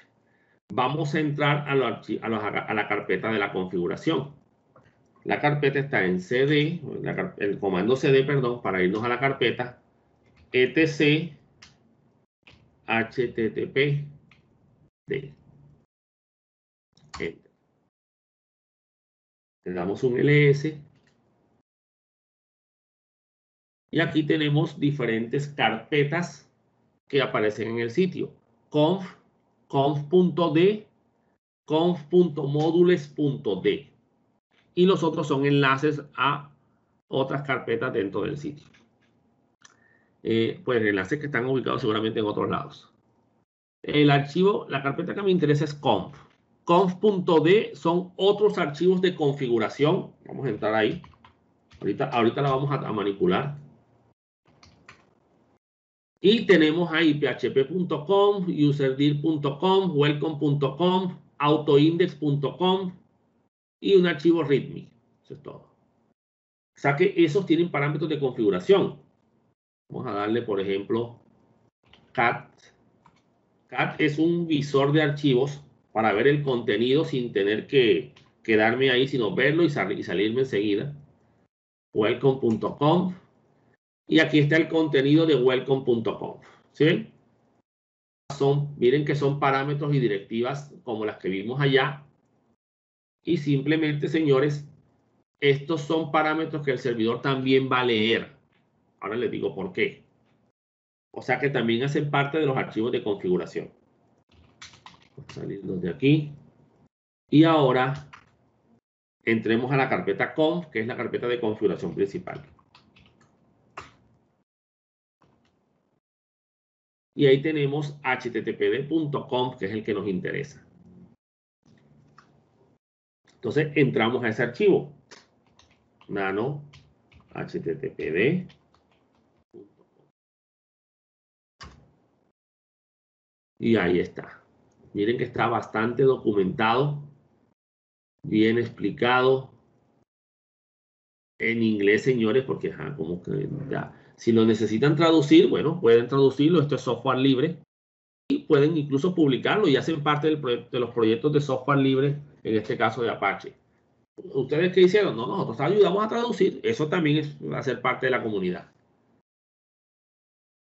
Vamos a entrar a la carpeta de la configuración. La carpeta está en CD, el comando CD, perdón, para irnos a la carpeta etc http d. Le damos un ls y aquí tenemos diferentes carpetas que aparecen en el sitio. conf.d, conf.modules.d, y los otros son enlaces a otras carpetas dentro del sitio. Pues enlaces que están ubicados seguramente en otros lados. El archivo, la carpeta que me interesa es conf. Conf.d son otros archivos de configuración. Vamos a entrar ahí. Ahorita la vamos a manipular. Y tenemos ahí php.com, userdir.com, welcome.com, autoindex.com y un archivo readme. Eso es todo. O sea que esos tienen parámetros de configuración. Vamos a darle, por ejemplo, cat. Cat es un visor de archivos para ver el contenido sin tener que quedarme ahí, sino verlo y salirme enseguida. Welcome.com. Y aquí está el contenido de welcome.com. ¿Sí ven? Miren que son parámetros y directivas como las que vimos allá. Y simplemente, señores, estos son parámetros que el servidor también va a leer. Ahora les digo por qué. O sea que también hacen parte de los archivos de configuración. Vamos a salirnos de aquí. Y ahora entremos a la carpeta conf, que es la carpeta de configuración principal. Y ahí tenemos httpd.conf, que es el que nos interesa. Entonces entramos a ese archivo. Nano httpd. Y ahí está. Miren que está bastante documentado, bien explicado. En inglés, señores, porque como que ya. Si lo necesitan traducir, bueno, pueden traducirlo. Esto es software libre. Y pueden incluso publicarlo y hacen parte de los proyectos de software libre, en este caso de Apache. ¿Ustedes qué hicieron? No, nosotros ayudamos a traducir. Eso también va a ser parte de la comunidad.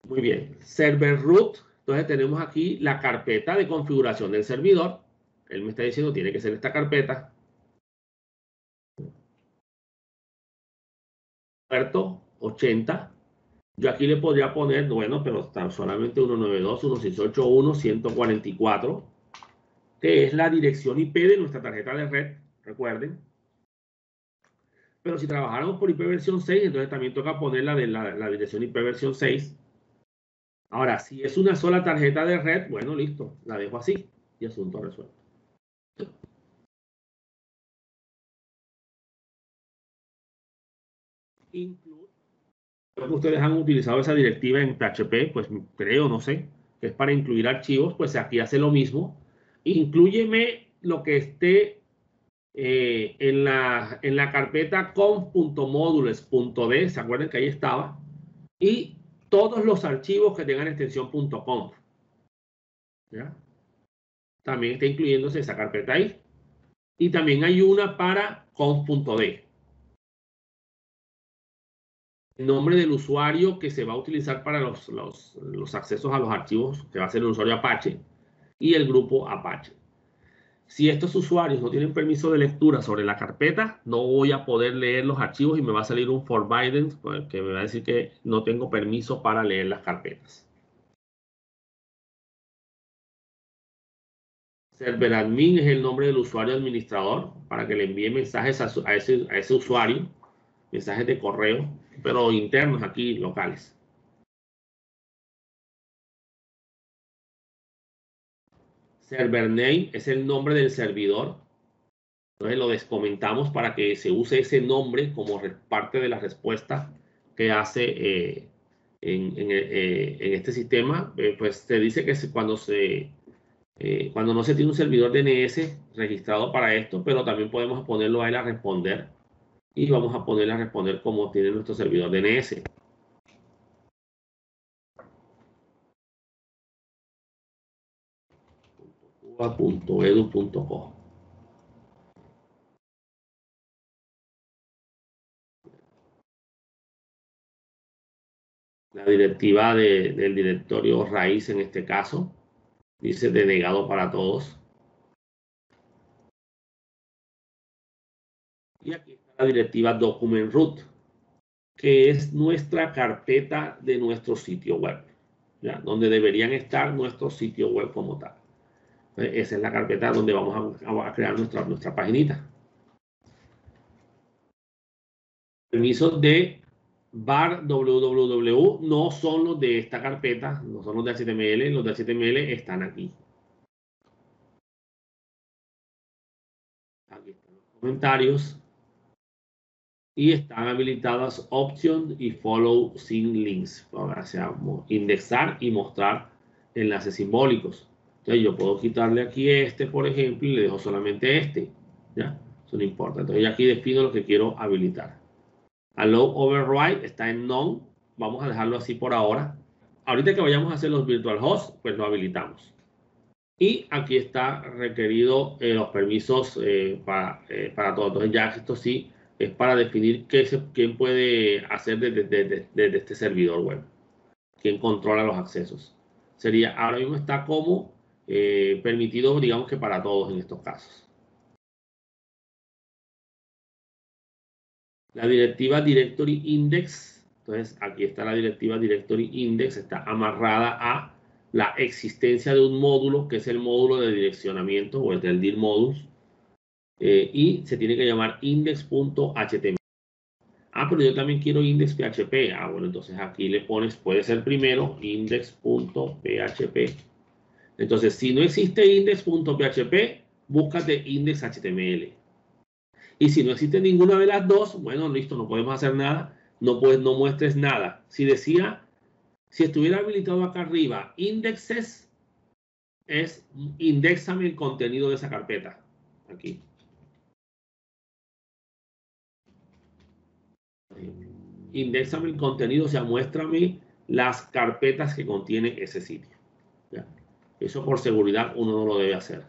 Muy bien. Server root. Entonces tenemos aquí la carpeta de configuración del servidor. Él me está diciendo tiene que ser esta carpeta. Puerto 80. Yo aquí le podría poner, bueno, pero está solamente 192.168.1.144, que es la dirección IP de nuestra tarjeta de red, recuerden. Pero si trabajáramos por IP versión 6, entonces también toca poner la dirección IP versión 6. Ahora, si es una sola tarjeta de red, bueno, listo, la dejo así y asunto resuelto. Incluso, creo que ustedes han utilizado esa directiva en PHP, pues creo, no sé, que es para incluir archivos, pues aquí hace lo mismo. Inclúyeme lo que esté en la carpeta conf.modules.d, ¿se acuerdan que ahí estaba? Y todos los archivos que tengan extensión .conf. ¿Ya? También está incluyéndose esa carpeta ahí. Y también hay una para conf.d. El nombre del usuario que se va a utilizar para los accesos a los archivos, que va a ser el usuario Apache, y el grupo Apache. Si estos usuarios no tienen permiso de lectura sobre la carpeta, no voy a poder leer los archivos y me va a salir un forbidden que me va a decir que no tengo permiso para leer las carpetas. Server admin es el nombre del usuario administrador para que le envíe mensajes a ese usuario, mensajes de correo, pero internos aquí, locales. Server name es el nombre del servidor. Entonces lo descomentamos para que se use ese nombre como parte de la respuesta que hace en este sistema. Pues se dice que cuando no se tiene un servidor DNS registrado para esto, pero también podemos ponerlo a él a responder y vamos a ponerle a responder como tiene nuestro servidor DNS. .edu.co. La directiva del directorio raíz en este caso dice denegado para todos. Y aquí está la directiva document root, que es nuestra carpeta de nuestro sitio web, ¿ya? Donde deberían estar nuestros sitios web como tal. Entonces, esa es la carpeta donde vamos a crear nuestra paginita. Permisos de var www no son los de esta carpeta, no son los de HTML, los de HTML están aquí. Aquí están los comentarios. Y están habilitadas option y follow sin links, o sea, indexar y mostrar enlaces simbólicos. Entonces yo puedo quitarle aquí este, por ejemplo, y le dejo solamente este, ¿ya? Eso no importa. Entonces yo aquí defino lo que quiero habilitar. Allow override está en none, vamos a dejarlo así por ahora. Ahorita que vayamos a hacer los virtual hosts, pues lo habilitamos. Y aquí está requerido los permisos para todo. Entonces ya esto sí es para definir quién puede hacer desde este servidor web. Quién controla los accesos. Ahora mismo está como permitido, digamos que para todos en estos casos. La directiva Directory Index. Entonces aquí está la directiva Directory Index. Está amarrada a la existencia de un módulo que es el módulo de direccionamiento o el del dir modus. Y se tiene que llamar index.html. Pero yo también quiero index.php. Bueno, entonces aquí le pones, puede ser primero index.php. Entonces, si no existe index.php, búscate index.html. Y si no existe ninguna de las dos, bueno, listo, no podemos hacer nada. No muestres nada. Si estuviera habilitado acá arriba, indexes, es indexame el contenido de esa carpeta. Aquí. Indexame el contenido, o sea, muéstrame las carpetas que contiene ese sitio. ¿Ya? Eso por seguridad uno no lo debe hacer.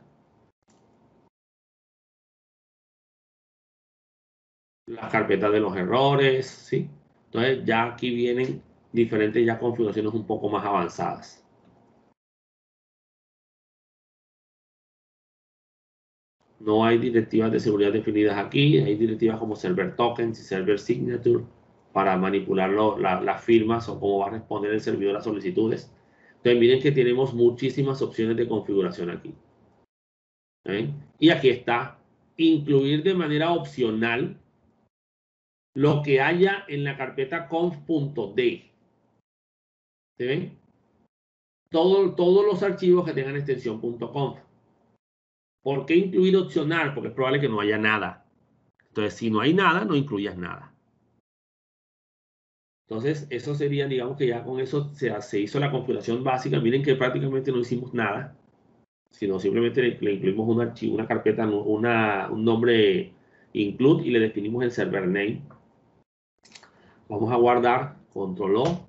Las carpetas de los errores, ¿sí? Entonces ya aquí vienen diferentes ya configuraciones un poco más avanzadas. No hay directivas de seguridad definidas aquí, hay directivas como server tokens y server signature para manipular las firmas o cómo va a responder el servidor a solicitudes. Entonces miren que tenemos muchísimas opciones de configuración aquí. Y aquí está, incluir de manera opcional lo que haya en la carpeta conf.d. ¿Se ven? Todos los archivos que tengan extensión .conf. ¿Por qué incluir opcional? Porque es probable que no haya nada. Entonces, si no hay nada, no incluyas nada. Entonces, eso sería, digamos que ya con eso se hizo la configuración básica. Miren que prácticamente no hicimos nada, sino simplemente le incluimos un archivo, una carpeta, un nombre include y le definimos el server name. Vamos a guardar, control O,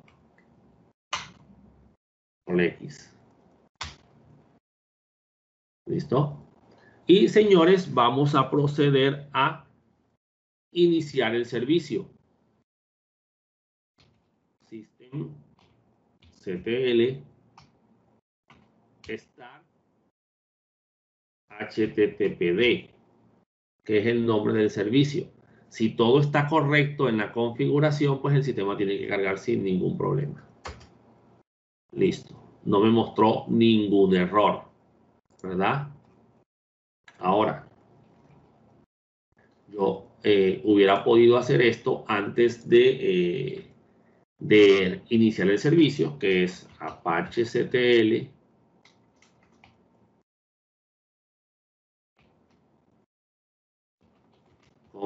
control X. ¿Listo? Y señores, vamos a proceder a iniciar el servicio. System CTL start HTTPD, que es el nombre del servicio. Si todo está correcto en la configuración, pues el sistema tiene que cargar sin ningún problema. Listo. No me mostró ningún error, ¿verdad? Ahora, yo hubiera podido hacer esto antes de iniciar el servicio, que es Apache CTL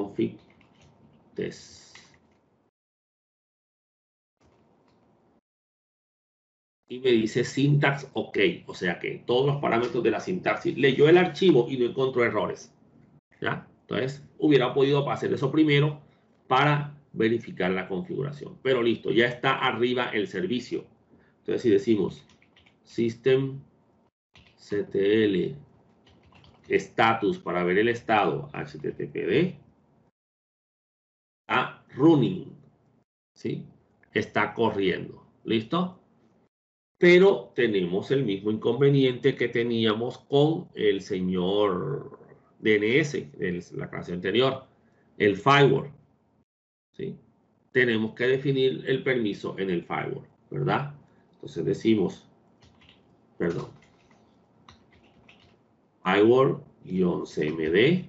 config test. Y me dice syntax OK. O sea que todos los parámetros de la sintaxis leyó el archivo y no encontró errores. ¿Ya? Entonces, hubiera podido hacer eso primero para verificar la configuración. Pero listo, ya está arriba el servicio. Entonces, si decimos systemctl status para ver el estado httpd, está running, ¿sí? Está corriendo. ¿Listo? Pero tenemos el mismo inconveniente que teníamos con el señor DNS, en la clase anterior, el firewall. ¿Sí? Tenemos que definir el permiso en el firewall, ¿verdad? Entonces decimos, perdón, firewall-cmd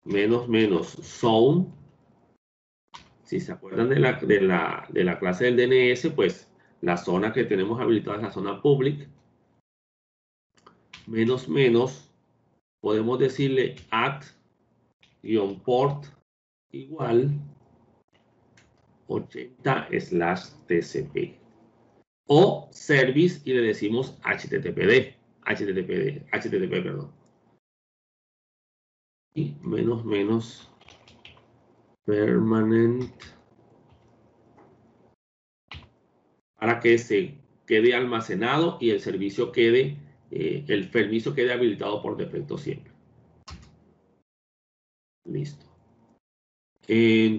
--zone. Si se acuerdan de la clase del DNS, pues la zona que tenemos habilitada es la zona public. --, podemos decirle @-port igual 80/tcp. O service y le decimos http, perdón. Y --, permanent, para que se quede almacenado y el servicio quede, el permiso quede habilitado por defecto siempre. Listo.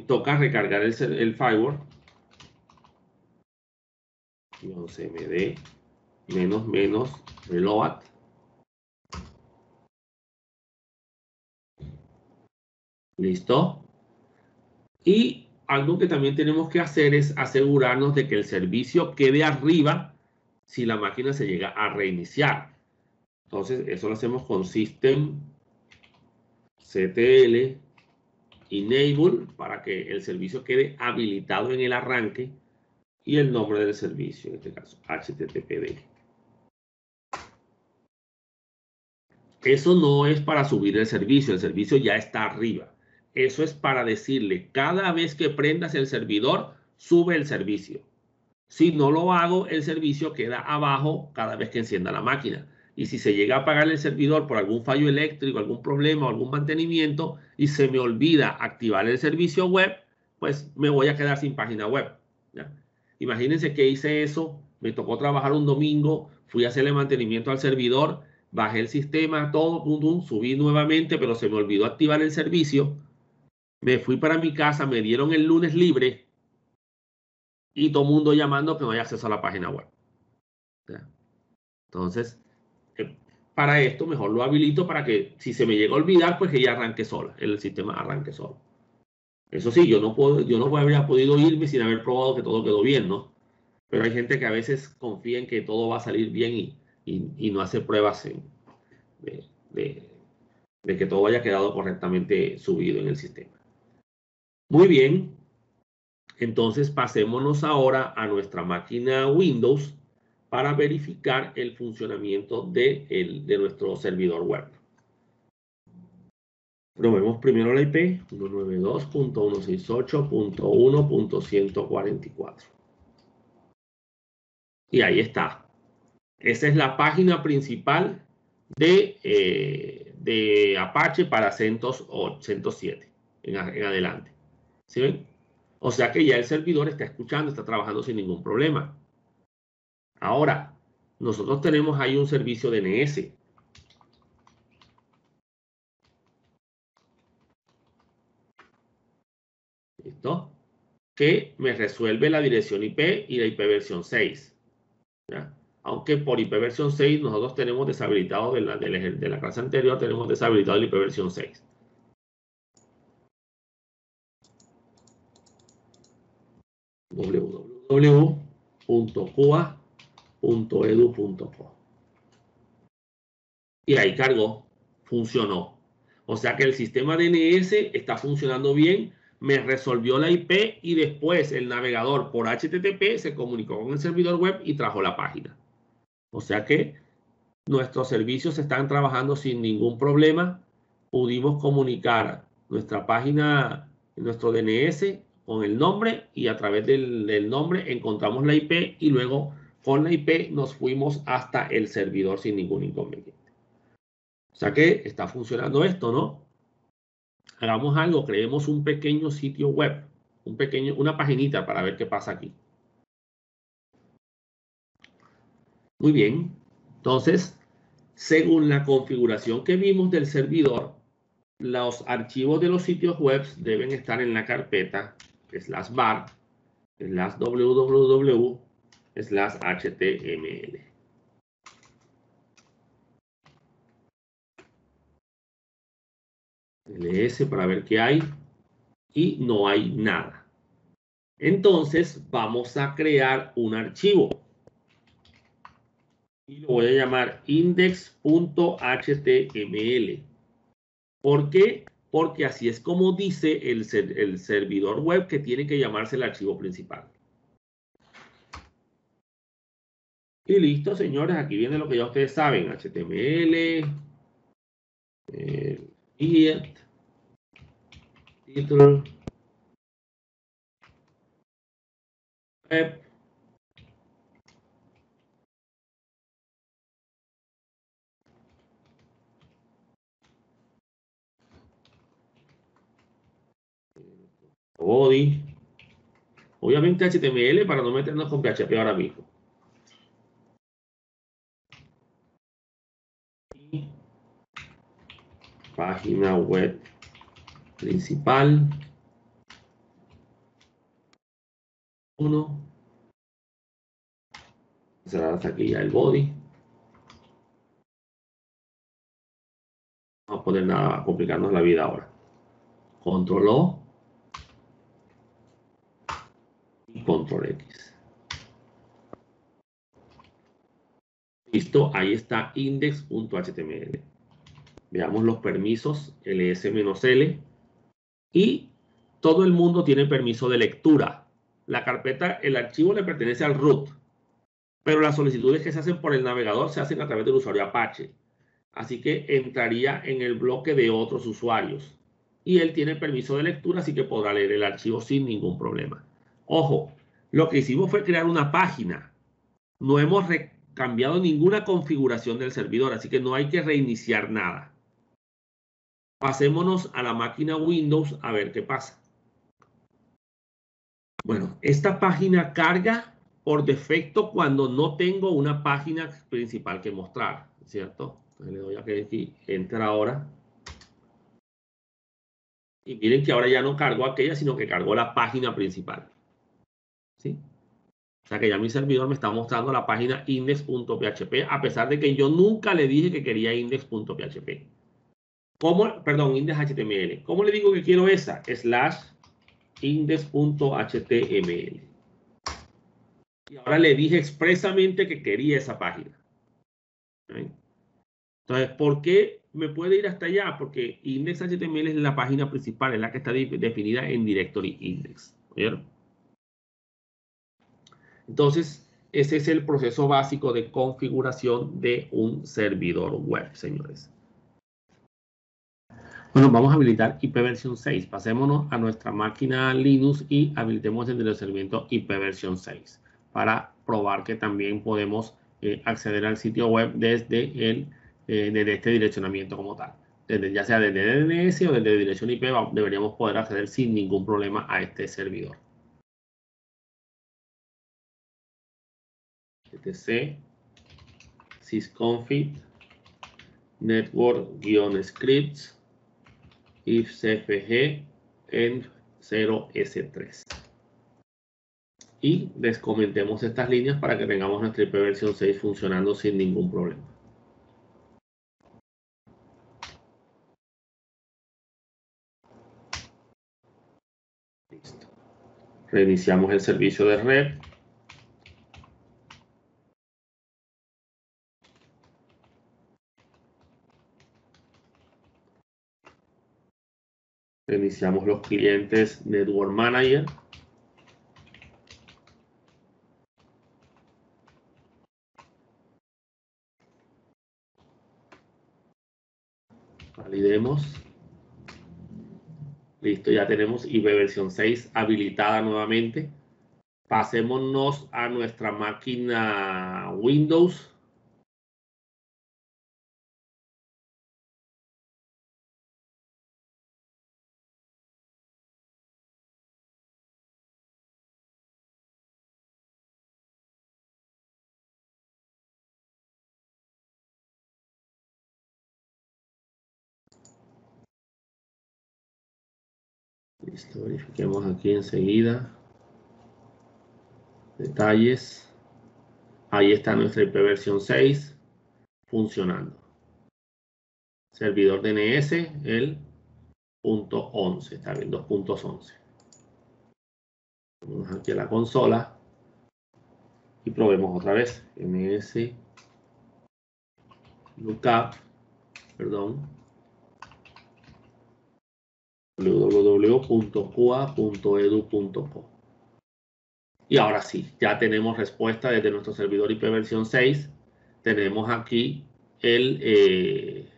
Toca recargar el firewall. -cmd reload. Listo. Y algo que también tenemos que hacer es asegurarnos de que el servicio quede arriba si la máquina se llega a reiniciar. Entonces, eso lo hacemos con systemctl enable para que el servicio quede habilitado en el arranque y el nombre del servicio, en este caso, httpd. Eso no es para subir el servicio ya está arriba. Eso es para decirle, cada vez que prendas el servidor, sube el servicio. Si no lo hago, el servicio queda abajo cada vez que encienda la máquina. Y si se llega a apagar el servidor por algún fallo eléctrico, algún problema o algún mantenimiento y se me olvida activar el servicio web, pues me voy a quedar sin página web. ¿Ya? Imagínense que hice eso, me tocó trabajar un domingo, fui a hacerle mantenimiento al servidor, bajé el sistema, todo, subí nuevamente, pero se me olvidó activar el servicio. Me fui para mi casa, me dieron el lunes libre y todo el mundo llamando que no hay acceso a la página web. ¿Ya? Entonces, para esto mejor lo habilito para que si se me llega a olvidar, pues que ya arranque sola, el sistema arranque solo. Eso sí, yo no habría podido irme sin haber probado que todo quedó bien, ¿no? Pero hay gente que a veces confía en que todo va a salir bien y no hace pruebas de que todo haya quedado correctamente subido en el sistema. Muy bien. Entonces pasémonos ahora a nuestra máquina Windows para verificar el funcionamiento de nuestro servidor web. Probemos primero la IP 192.168.1.144. Y ahí está. Esa es la página principal de Apache para CentOS 7 en adelante. ¿Sí ven? O sea que ya el servidor está escuchando, está trabajando sin ningún problema. Ahora, nosotros tenemos ahí un servicio DNS. ¿Listo? Que me resuelve la dirección IP y la IP versión 6. ¿Ya? Aunque por IP versión 6 nosotros tenemos deshabilitado de la clase anterior, tenemos deshabilitado el IP versión 6. www.cua.edu.co. Y ahí cargó, funcionó. O sea que el sistema DNS está funcionando bien, me resolvió la IP y después el navegador por HTTP se comunicó con el servidor web y trajo la página. O sea que nuestros servicios están trabajando sin ningún problema. Pudimos comunicar nuestra página, nuestro DNS con el nombre y a través del nombre encontramos la IP y luego con la IP nos fuimos hasta el servidor sin ningún inconveniente. O sea que está funcionando esto, ¿no? Hagamos algo, creemos un pequeño sitio web, una paginita para ver qué pasa aquí. Muy bien. Entonces, según la configuración que vimos del servidor, los archivos de los sitios web deben estar en la carpeta /var /www/html. ls para ver qué hay y no hay nada. Entonces vamos a crear un archivo y lo voy a llamar index.html. ¿Por qué? Porque así es como dice el servidor web que tiene que llamarse el archivo principal. Y listo, señores, aquí viene lo que ya ustedes saben, HTML, get, título, web, body, obviamente HTML para no meternos con PHP ahora mismo. Y página web principal. 1. Será hasta aquí ya el body. No vamos a poner nada a complicarnos la vida ahora. Control O y Control X. Listo, ahí está index.html. Veamos los permisos ls-l y todo el mundo tiene permiso de lectura. La carpeta, el archivo le pertenece al root, pero las solicitudes que se hacen por el navegador se hacen a través del usuario Apache. Así que entraría en el bloque de otros usuarios. Y él tiene permiso de lectura, así que podrá leer el archivo sin ningún problema. Ojo, lo que hicimos fue crear una página. No hemos cambiado ninguna configuración del servidor, así que no hay que reiniciar nada. Pasémonos a la máquina Windows a ver qué pasa. Bueno, esta página carga por defecto cuando no tengo una página principal que mostrar, ¿cierto? Entonces le doy aquí, entra ahora. Y miren que ahora ya no cargó aquella, sino que cargó la página principal. ¿Sí? O sea que ya mi servidor me está mostrando la página index.php, a pesar de que yo nunca le dije que quería index.php. Perdón, index.html. ¿Cómo le digo que quiero esa? /index.html. Y ahora le dije expresamente que quería esa página. ¿Sí? Entonces, ¿por qué me puede ir hasta allá? Porque index.html es la página principal, es la que está definida en directory index. ¿Vieron? Entonces, ese es el proceso básico de configuración de un servidor web, señores. Bueno, vamos a habilitar ipv 6. Pasémonos a nuestra máquina Linux y habilitemos el enderezamiento ipv 6 para probar que también podemos acceder al sitio web desde este direccionamiento como tal. Ya sea desde DNS o desde dirección IP, deberíamos poder acceder sin ningún problema a este servidor. etc sysconfig network-scripts ifcfg en 0s3 y descomentemos estas líneas para que tengamos nuestra ipv 6 funcionando sin ningún problema. Listo. Reiniciamos el servicio de red. Reiniciamos los clientes Network Manager. Validemos. Listo, ya tenemos IP versión 6 habilitada nuevamente. Pasémonos a nuestra máquina Windows. Listo, verifiquemos aquí enseguida. Detalles. Ahí está nuestra IP versión 6 funcionando. Servidor DNS, el punto 11, está bien, 2.11. Vamos aquí a la consola y probemos otra vez. ms lookup, perdón, www.cua.edu.co. Y ahora sí, ya tenemos respuesta desde nuestro servidor IP versión 6. Tenemos aquí el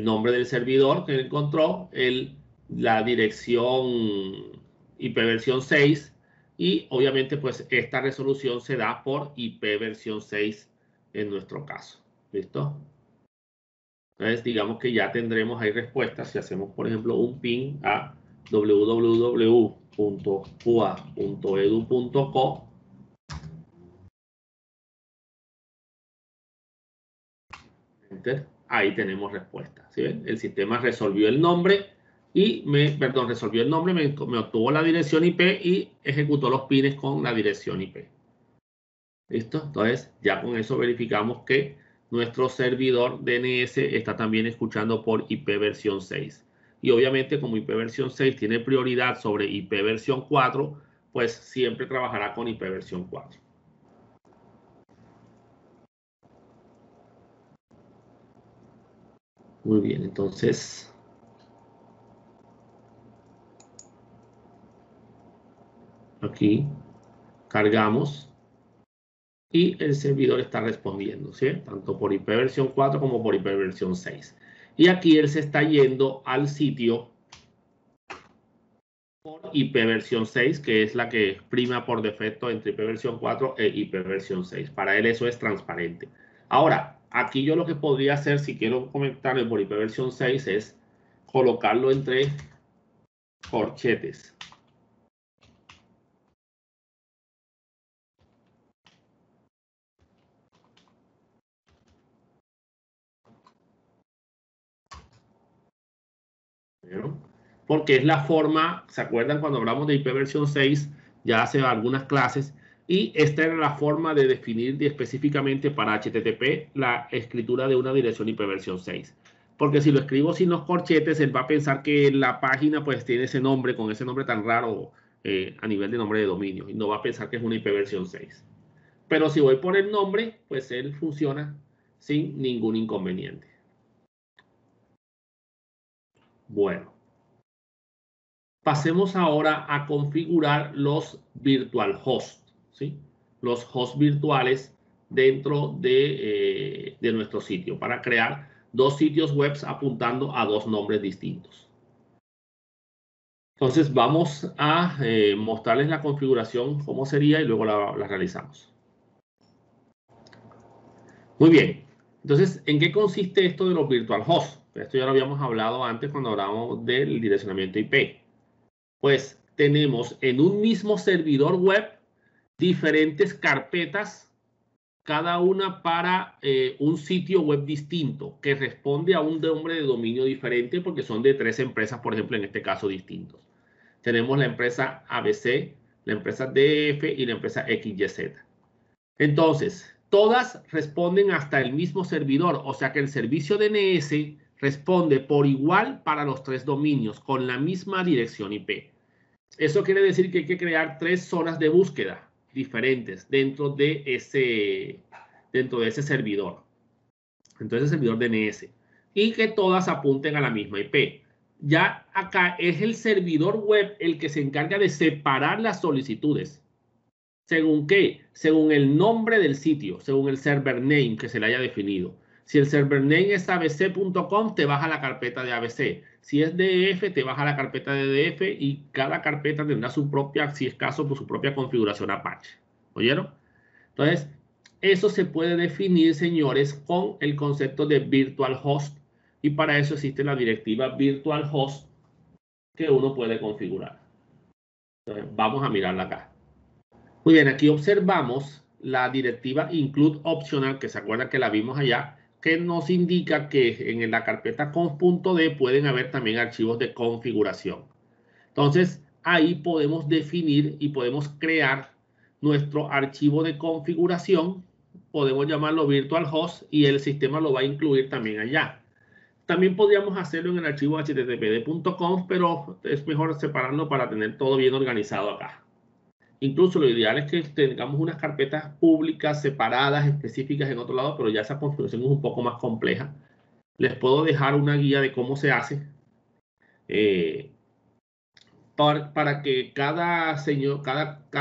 nombre del servidor que encontró, la dirección IP versión 6 y obviamente pues esta resolución se da por IP versión 6 en nuestro caso. ¿Listo? Entonces digamos que ya tendremos ahí respuestas si hacemos por ejemplo un ping a www.cua.edu.co. Enter. Ahí tenemos respuesta. ¿Sí ven? El sistema resolvió el nombre y resolvió el nombre, me obtuvo la dirección IP y ejecutó los pines con la dirección IP. ¿Listo? Entonces, ya con eso verificamos que nuestro servidor DNS está también escuchando por IP versión 6. Y obviamente, como IP versión 6 tiene prioridad sobre IP versión 4, pues siempre trabajará con IP versión 4. Muy bien, entonces aquí cargamos y el servidor está respondiendo, ¿sí? Tanto por IP versión 4 como por IP versión 6. Y aquí él se está yendo al sitio por IP versión 6, que es la que prima por defecto entre IP versión 4 e IP versión 6. Para él eso es transparente. Ahora, aquí yo lo que podría hacer, si quiero comentarle por IP versión 6, es colocarlo entre corchetes. Porque es la forma, ¿se acuerdan cuando hablamos de IP versión 6? Ya hace algunas clases, y esta era la forma de definir específicamente para HTTP la escritura de una dirección IP versión 6. Porque si lo escribo sin los corchetes, él va a pensar que la página pues tiene ese nombre, con ese nombre tan raro a nivel de nombre de dominio, y no va a pensar que es una IP versión 6. Pero si voy por el nombre, pues él funciona sin ningún inconveniente. Bueno. Pasemos ahora a configurar los virtual host, ¿sí? Los hosts virtuales dentro de nuestro sitio para crear dos sitios web apuntando a dos nombres distintos. Entonces vamos a mostrarles la configuración, cómo sería, y luego la realizamos. Muy bien. Entonces, ¿en qué consiste esto de los virtual hosts? Esto ya lo habíamos hablado antes cuando hablábamos del direccionamiento IP. Pues tenemos en un mismo servidor web diferentes carpetas, cada una para un sitio web distinto, que responde a un nombre de dominio diferente porque son de 3 empresas, por ejemplo, en este caso distintos. Tenemos la empresa ABC, la empresa DF y la empresa XYZ. Entonces, todas responden hasta el mismo servidor, o sea que el servicio DNS responde por igual para los 3 dominios con la misma dirección IP. Eso quiere decir que hay que crear 3 zonas de búsqueda diferentes dentro de ese servidor. Entonces, el servidor DNS. Y que todas apunten a la misma IP. Ya acá es el servidor web el que se encarga de separar las solicitudes. ¿Según qué? Según el nombre del sitio, según el server name que se le haya definido. Si el server name es abc.com, te vas a la carpeta de ABC. Si es DF, te vas a la carpeta de DF y cada carpeta tendrá su propia, si es caso, por su propia configuración Apache. ¿Oyeron? Entonces, eso se puede definir, señores, con el concepto de virtual host. Y para eso existe la directiva virtual host que uno puede configurar. Entonces, vamos a mirarla acá. Muy bien, aquí observamos la directiva include optional, que se acuerdan que la vimos allá, que nos indica que en la carpeta conf.d pueden haber también archivos de configuración. Entonces, ahí podemos definir y podemos crear nuestro archivo de configuración. Podemos llamarlo virtual host y el sistema lo va a incluir también allá. También podríamos hacerlo en el archivo httpd.conf, pero es mejor separarlo para tener todo bien organizado acá. Incluso lo ideal es que tengamos unas carpetas públicas separadas, específicas en otro lado, pero ya esa configuración es un poco más compleja. Les puedo dejar una guía de cómo se hace para que cada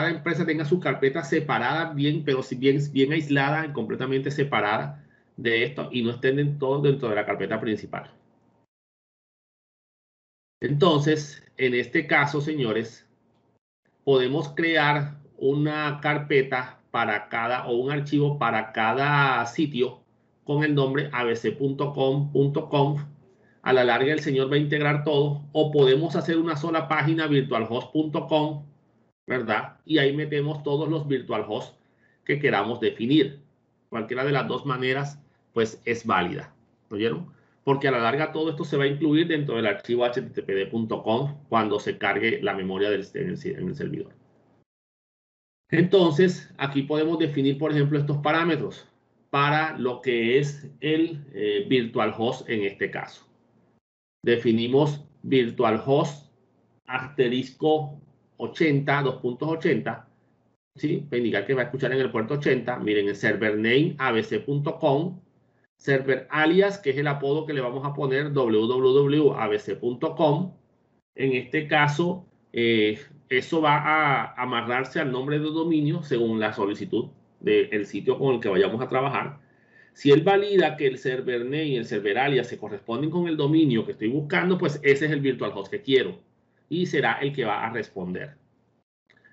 empresa tenga su carpeta separada, bien, pero si bien aislada y completamente separada de esto y no estén todos dentro de la carpeta principal. Entonces, en este caso, señores, podemos crear una carpeta para cada o un archivo para cada sitio con el nombre abc.com.conf. A la larga el señor va a integrar todo, o podemos hacer una sola página virtualhost.com, ¿verdad? Y ahí metemos todos los virtual hosts que queramos definir. Cualquiera de las dos maneras, pues es válida. ¿Oyeron? Porque a la larga todo esto se va a incluir dentro del archivo httpd.conf cuando se cargue la memoria en el servidor. Entonces, aquí podemos definir, por ejemplo, estos parámetros para lo que es el virtual host en este caso. Definimos virtual host asterisco 80, 2.80, ¿sí? Para indicar que va a escuchar en el puerto 80. Miren, el server name abc.com, server alias, que es el apodo que le vamos a poner, www.abc.com. En este caso, eso va a amarrarse al nombre de dominio según la solicitud del sitio con el que vayamos a trabajar. Si él valida que el server name y el server alias se corresponden con el dominio que estoy buscando, pues ese es el virtual host que quiero y será el que va a responder.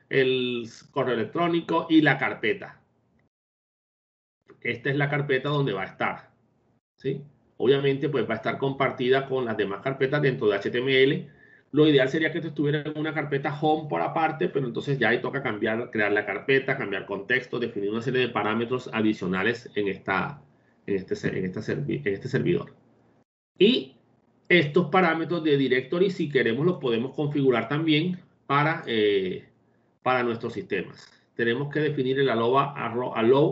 El correo electrónico y la carpeta. Esta es la carpeta donde va a estar, ¿sí? Obviamente, pues va a estar compartida con las demás carpetas dentro de HTML. Lo ideal sería que estuviera en una carpeta home por aparte, pero entonces ya ahí toca crear la carpeta, cambiar contexto, definir una serie de parámetros adicionales en este servidor. Y estos parámetros de directory, si queremos, los podemos configurar también para nuestros sistemas. Tenemos que definir el allow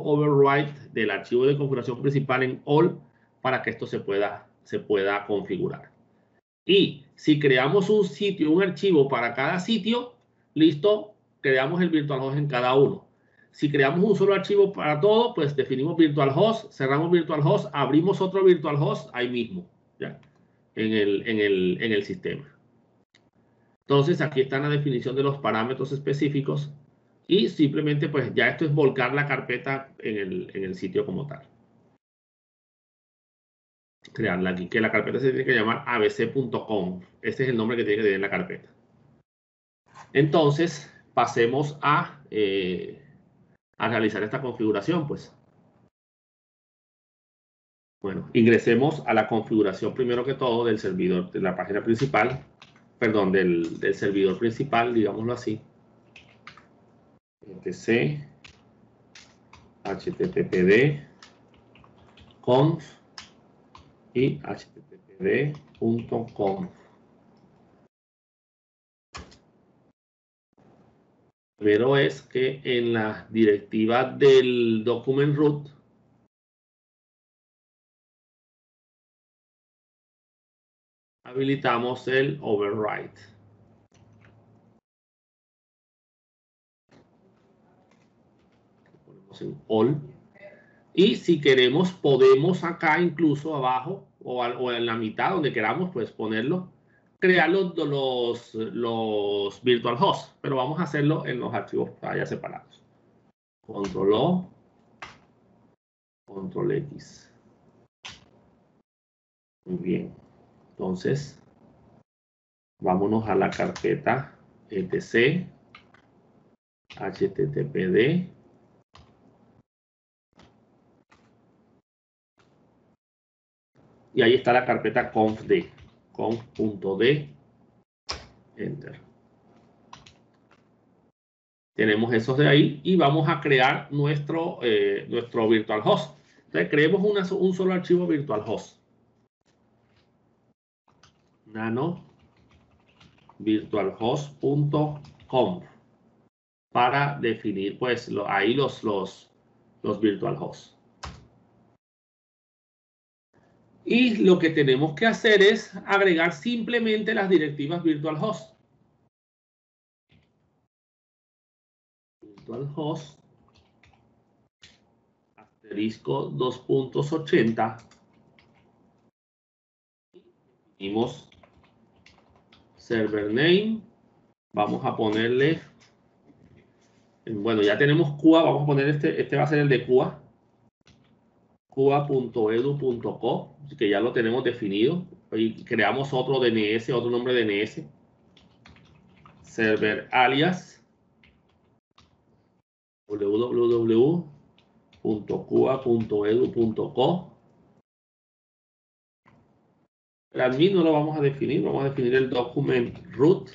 override del archivo de configuración principal en all para que esto se pueda configurar. Y si creamos un sitio, un archivo para cada sitio, listo, creamos el virtual host en cada uno. Si creamos un solo archivo para todo, pues definimos virtual host, cerramos virtual host, abrimos otro virtual host ahí mismo, ¿ya? En el sistema. Entonces aquí está la definición de los parámetros específicos y simplemente pues ya esto es volcar la carpeta en el sitio como tal. Crearla aquí, que la carpeta se tiene que llamar abc.com. Este es el nombre que tiene que tener la carpeta. Entonces pasemos a realizar esta configuración, pues. Bueno, ingresemos a la configuración primero que todo del servidor, de la página principal, perdón, del servidor principal, digámoslo así. etc httpd conf y httpd.conf. Primero es que en la directiva del document root habilitamos el override. Ponemos en all. Y si queremos, podemos acá incluso abajo o en la mitad donde queramos, pues ponerlo, crear los virtual hosts, pero vamos a hacerlo en los archivos ya separados. Control O, Control X. Muy bien. Entonces, vámonos a la carpeta etc httpd y ahí está la carpeta conf.d, enter. Tenemos esos de ahí y vamos a crear nuestro virtual host. Entonces, creemos un solo archivo virtual host. Nano virtualhost.conf para definir pues ahí los virtual hosts. Y lo que tenemos que hacer es agregar simplemente las directivas virtual host. Virtual host asterisco 2.80. Definimos server name. Vamos a ponerle, bueno, ya tenemos Cuba, vamos a poner este va a ser el de Cuba. Cuba.edu.co, que ya lo tenemos definido. Y creamos otro DNS, otro nombre DNS. Server alias www.cuba.edu.co. El admin no lo vamos a definir, vamos a definir el document root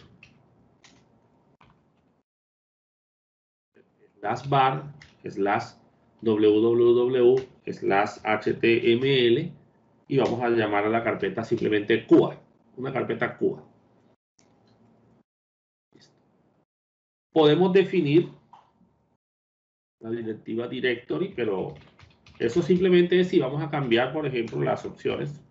/var /www/html y vamos a llamar a la carpeta simplemente Cuba, una carpeta Cuba. Podemos definir la directiva directory, pero eso simplemente es si vamos a cambiar, por ejemplo, las opciones.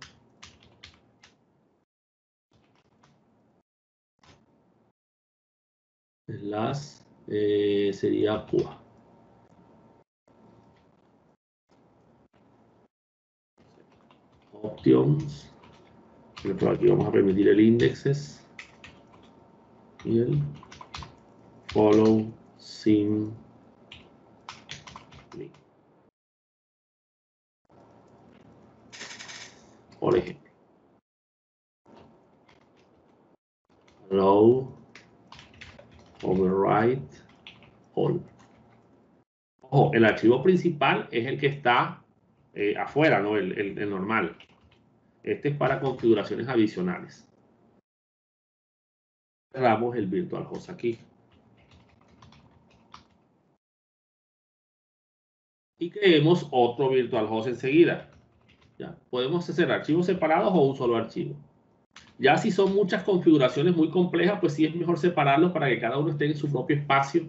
Sería Cuba. Options. Por aquí vamos a permitir el indexes y el follow sim link. Por ejemplo, allow override all. Ojo, el archivo principal es el que está afuera, ¿no? El normal. Este es para configuraciones adicionales. Cerramos el virtual host aquí. Y creemos otro virtual host enseguida. ¿Ya? Podemos hacer archivos separados o un solo archivo. Ya si son muchas configuraciones muy complejas, pues sí es mejor separarlos para que cada uno esté en su propio espacio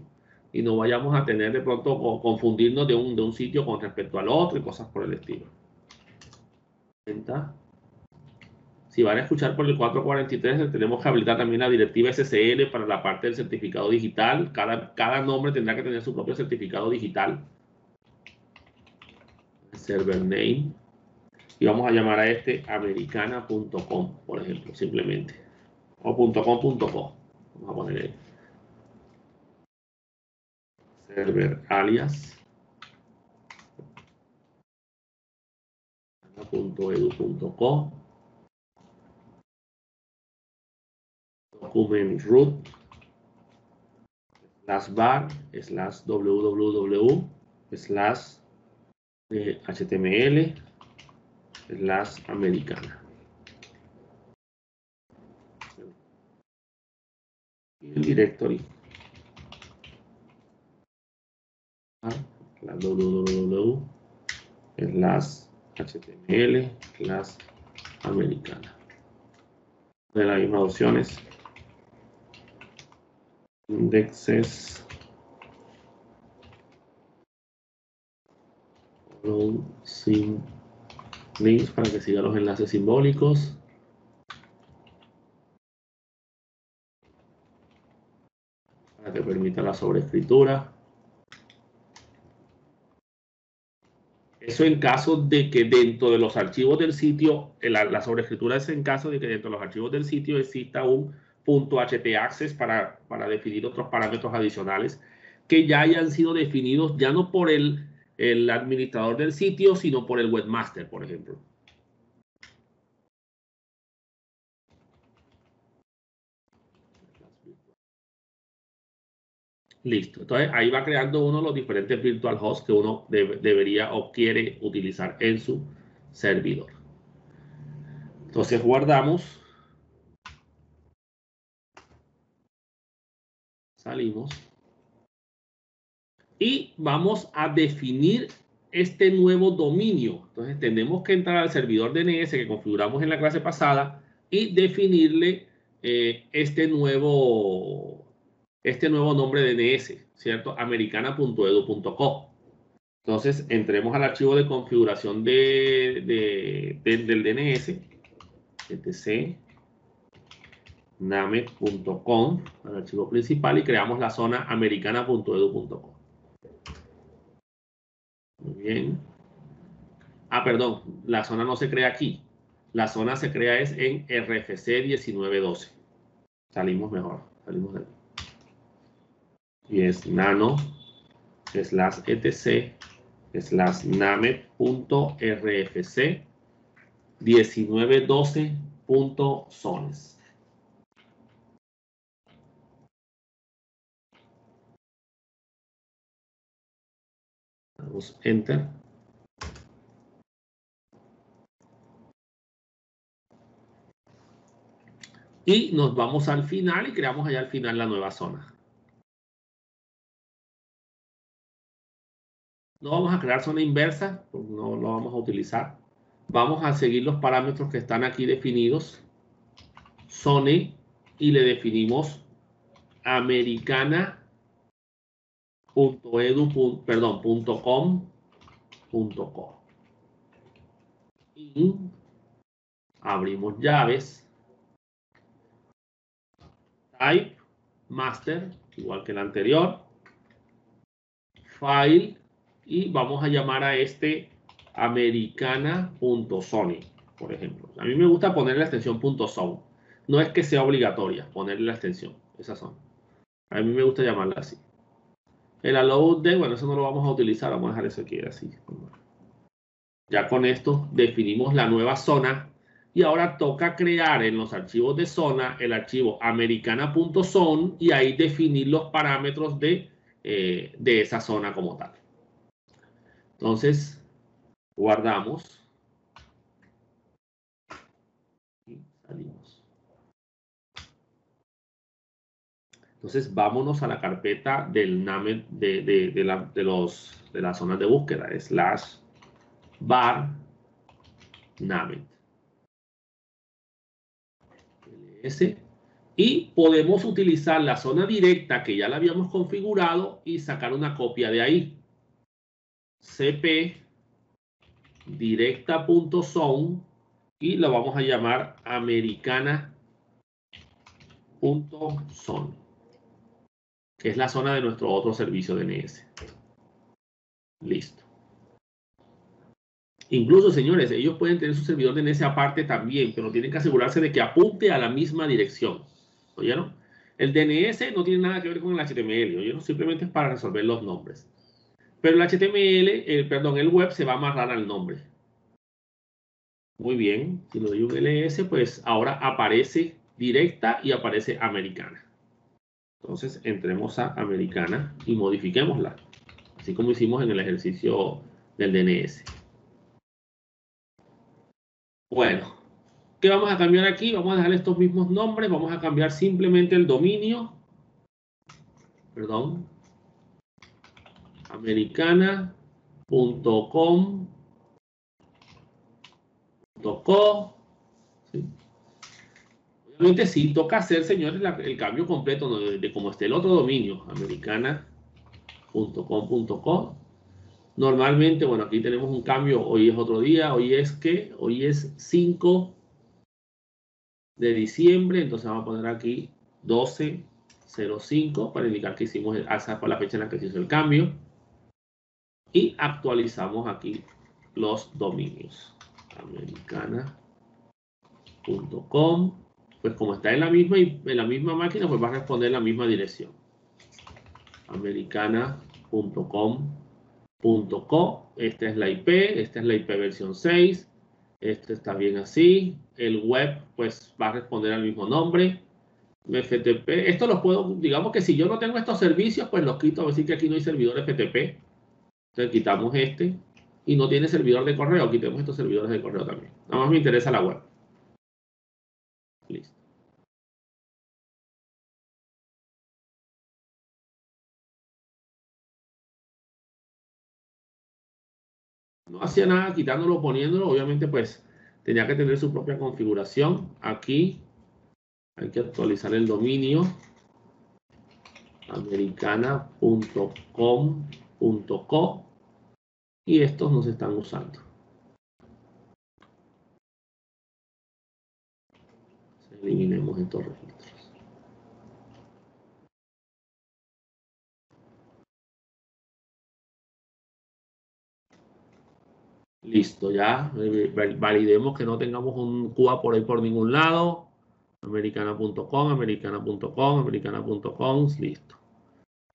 y no vayamos a tener de pronto o confundirnos de un sitio con respecto al otro y cosas por el estilo. Si van a escuchar por el 443, tenemos que habilitar también la directiva SSL para la parte del certificado digital. Cada nombre tendrá que tener su propio certificado digital. Server name. Y vamos a llamar a este americana.com, por ejemplo, simplemente. O .com.co. Vamos a poner ahí. Server alias. .edu.co. Document root. /var /www /html /americana. Y el directory. La www /html /americana. De las mismas opciones. Indexes. Sin links para que siga los enlaces simbólicos. Para que permita la sobreescritura. Eso en caso de que dentro de los archivos del sitio, la sobreescritura es en caso de que dentro de los archivos del sitio exista un .htaccess para definir otros parámetros adicionales que ya hayan sido definidos ya no por el administrador del sitio, sino por el webmaster, por ejemplo. Listo. Entonces, ahí va creando uno los diferentes virtual hosts que uno debería o quiere utilizar en su servidor. Entonces, guardamos. Salimos. Y vamos a definir este nuevo dominio. Entonces, tenemos que entrar al servidor DNS que configuramos en la clase pasada y definirle este nuevo nombre DNS, ¿cierto? americana.edu.co. Entonces, entremos al archivo de configuración del DNS, etc. namet.com, al archivo principal, y creamos la zona americana.edu.co. Muy bien. Ah, perdón, la zona no se crea aquí. La zona se crea es en RFC 1912. Salimos mejor, salimos de aquí. Y es nano /etc /namet.rfc 1912.zones. Damos enter. Y nos vamos al final y creamos allá al final la nueva zona. No vamos a crear zona inversa, porque no lo vamos a utilizar. Vamos a seguir los parámetros que están aquí definidos. Zone, y le definimos americana.edu.com.co. Y abrimos llaves. Type, master, igual que el anterior. File, y vamos a llamar a este americana.zone, por ejemplo. A mí me gusta ponerle la extensión .zone. No es que sea obligatoria ponerle la extensión, esa zona. A mí me gusta llamarla así. El allow de, bueno, eso no lo vamos a utilizar, vamos a dejar eso aquí así. Ya con esto definimos la nueva zona y ahora toca crear en los archivos de zona el archivo americana.zone y ahí definir los parámetros de esa zona como tal. Entonces, guardamos y salimos. Entonces, vámonos a la carpeta del NAMET de las zonas de búsqueda, /var NAMET. Y podemos utilizar la zona directa que ya la habíamos configurado y sacar una copia de ahí. cp directa.zone y lo vamos a llamar americana.zone, que es la zona de nuestro otro servicio DNS. Listo. Incluso, señores, ellos pueden tener su servidor DNS aparte también, pero tienen que asegurarse de que apunte a la misma dirección. ¿Oyeron? El DNS no tiene nada que ver con el HTML, ¿oyeron? Simplemente es para resolver los nombres. Pero el HTML, el web se va a amarrar al nombre. Muy bien, si le doy un ls, pues ahora aparece directa y aparece americana. Entonces entremos a americana y modifiquémosla, así como hicimos en el ejercicio del DNS. Bueno, ¿qué vamos a cambiar aquí? Vamos a dejar estos mismos nombres, vamos a cambiar simplemente el dominio. Perdón. americana.com.co. ¿Sí? Obviamente sí toca hacer, señores, el cambio completo, ¿no? de como esté el otro dominio, americana.com.co. Normalmente, bueno, aquí tenemos un cambio, hoy es otro día, hoy es 5 de diciembre, entonces vamos a poner aquí 12/05 para indicar que hicimos, esa fue la fecha en la que se hizo el cambio. Y actualizamos aquí los dominios. americana.com. Pues como está en la misma máquina, pues va a responder la misma dirección. americana.com.co. Esta es la IP versión 6. Esto está bien así. El web, pues va a responder al mismo nombre. FTP, esto lo puedo, digamos que si yo no tengo estos servicios, pues los quito, a decir que aquí no hay servidor FTP. Entonces quitamos este y no tiene servidor de correo, quitemos estos servidores de correo también. Nada más me interesa la web. Listo. No hacía nada quitándolo, poniéndolo. Obviamente, pues tenía que tener su propia configuración. Aquí hay que actualizar el dominio americana.com.co y estos no se están usando. Eliminemos estos registros. Listo, ya validemos que no tengamos un QA por ahí por ningún lado. Americana.com, americana.com, americana.com, listo.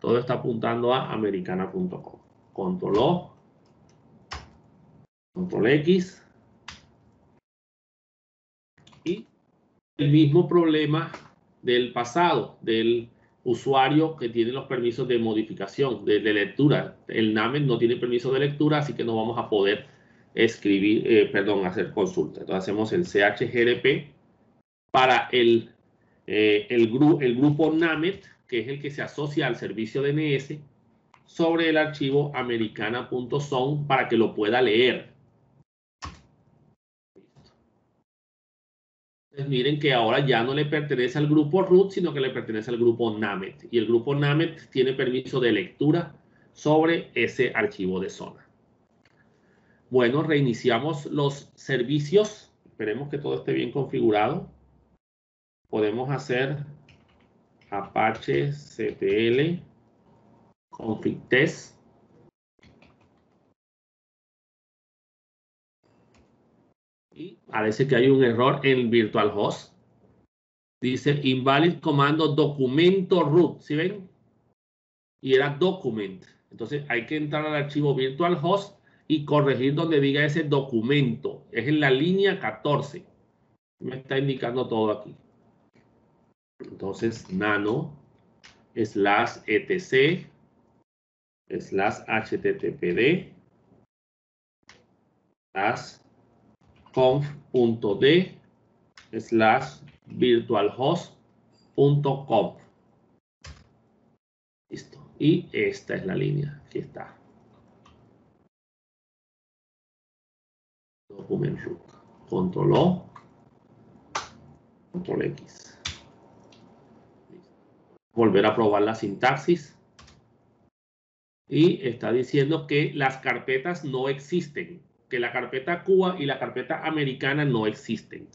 Todo está apuntando a americana.com. Control O, Control X. Y el mismo problema del pasado, del usuario que tiene los permisos de modificación, de lectura. El NAMED no tiene permiso de lectura, así que no vamos a poder escribir, hacer consulta. Entonces hacemos el chgrp para el grupo NAMED, que es el que se asocia al servicio DNS, sobre el archivo americana.zone para que lo pueda leer. Entonces miren que ahora ya no le pertenece al grupo root, sino que le pertenece al grupo NAMED. Y el grupo NAMED tiene permiso de lectura sobre ese archivo de zona. Bueno, reiniciamos los servicios. Esperemos que todo esté bien configurado. Podemos hacer Apache CTL config test. Y parece que hay un error en VirtualHost. Dice invalid comando documento root. ¿Sí ven? Y era document. Entonces hay que entrar al archivo VirtualHost y corregir donde diga ese documento. Es en la línea 14. Me está indicando todo aquí. Entonces nano /etc /httpd /conf.d /virtualhost.com. Listo. Y esta es la línea. Aquí está. Document root. Control O. Control X. Listo. Volver a probar la sintaxis. Y está diciendo que las carpetas no existen. Que la carpeta Cuba y la carpeta americana no existen.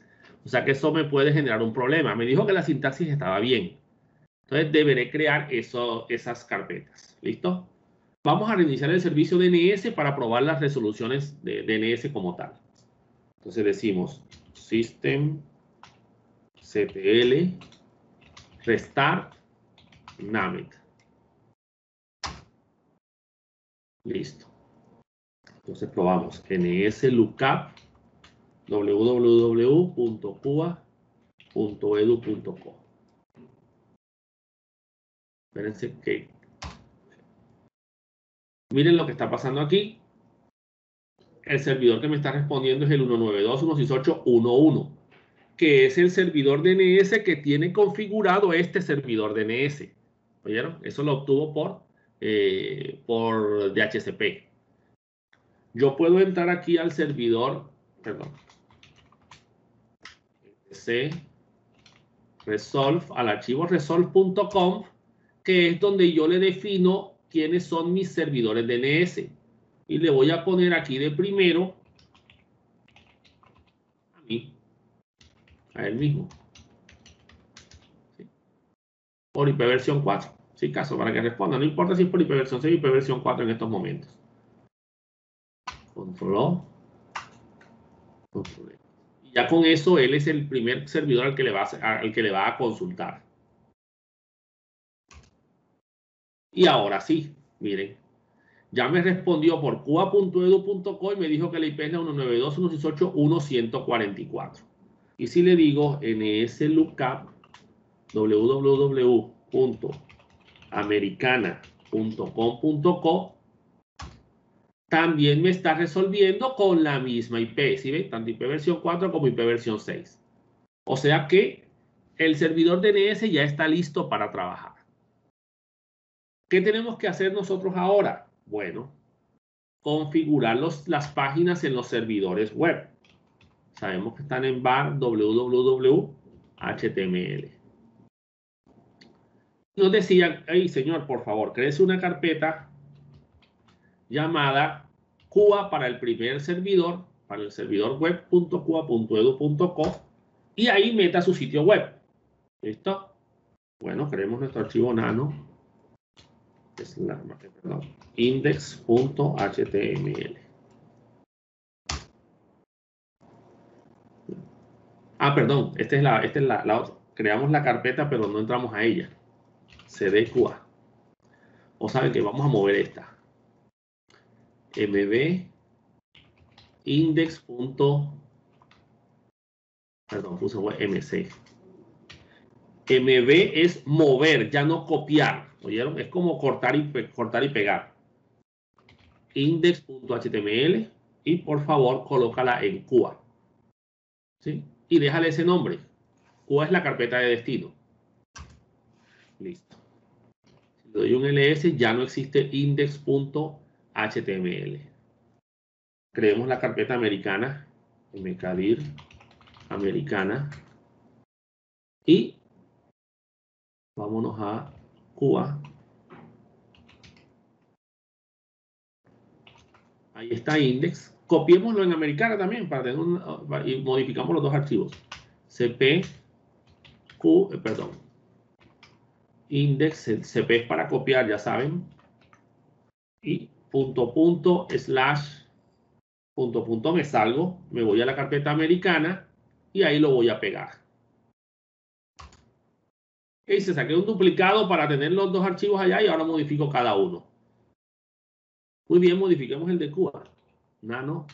O sea que eso me puede generar un problema. Me dijo que la sintaxis estaba bien. Entonces deberé crear esas carpetas. ¿Listo? Vamos a reiniciar el servicio DNS para probar las resoluciones de DNS como tal. Entonces decimos system ctl restart NAMED. Listo. Entonces probamos nslookup www.cuba.edu.co. Espérense que... Miren lo que está pasando aquí. El servidor que me está respondiendo es el 192.168.1.1, que es el servidor DNS que tiene configurado este servidor DNS. ¿Oyeron? Eso lo obtuvo por DHCP. Yo puedo entrar aquí al servidor, resolve, al archivo resolve.conf, que es donde yo le defino quiénes son mis servidores DNS. Y le voy a poner aquí de primero a mí, a él mismo. ¿Sí? Por IP versión 4. Sí, caso, para que responda. No importa si es por IP versión 6 o IP versión 4 en estos momentos. Control O. Control E. Y ya con eso, él es el primer servidor al que le va a consultar. Y ahora sí, miren. Ya me respondió por cuba.edu.co y me dijo que la IP es 192.168.1.144. Y si le digo nslookup www.americana.com.co, también me está resolviendo con la misma IP. ¿Sí ven? Tanto IP versión 4 como IP versión 6. O sea que el servidor DNS ya está listo para trabajar. ¿Qué tenemos que hacer nosotros ahora? Bueno, configurar las páginas en los servidores web. Sabemos que están en var www.html. Nos decían, hey señor, por favor, créese una carpeta llamada Cuba para el primer servidor, para el servidor web.cuba.edu.co, y ahí meta su sitio web. ¿Listo? Bueno, creemos nuestro archivo nano, index.html. Perdón, esta es la otra. Creamos la carpeta, pero no entramos a ella. cdqa. O saben que vamos a mover esta. mb index. Perdón, puse mc. mb es mover, ya no copiar. ¿Oyeron? Es como cortar y pegar. Index.html y por favor colócala en Cuba. ¿Sí? Y déjale ese nombre. Cuba es la carpeta de destino. Listo. Si le doy un ls, ya no existe index.html. Creemos la carpeta americana, mkdir americana, y vámonos a Cuba. Ahí está index. Copiémoslo en americana también para tener y modificamos los dos archivos. Index, el cp es para copiar, ya saben. Y // me salgo, me voy a la carpeta americana y ahí lo voy a pegar. Y se saqué un duplicado para tener los dos archivos allá y ahora modifico cada uno. Muy bien, modifiquemos el de Cuba. Nano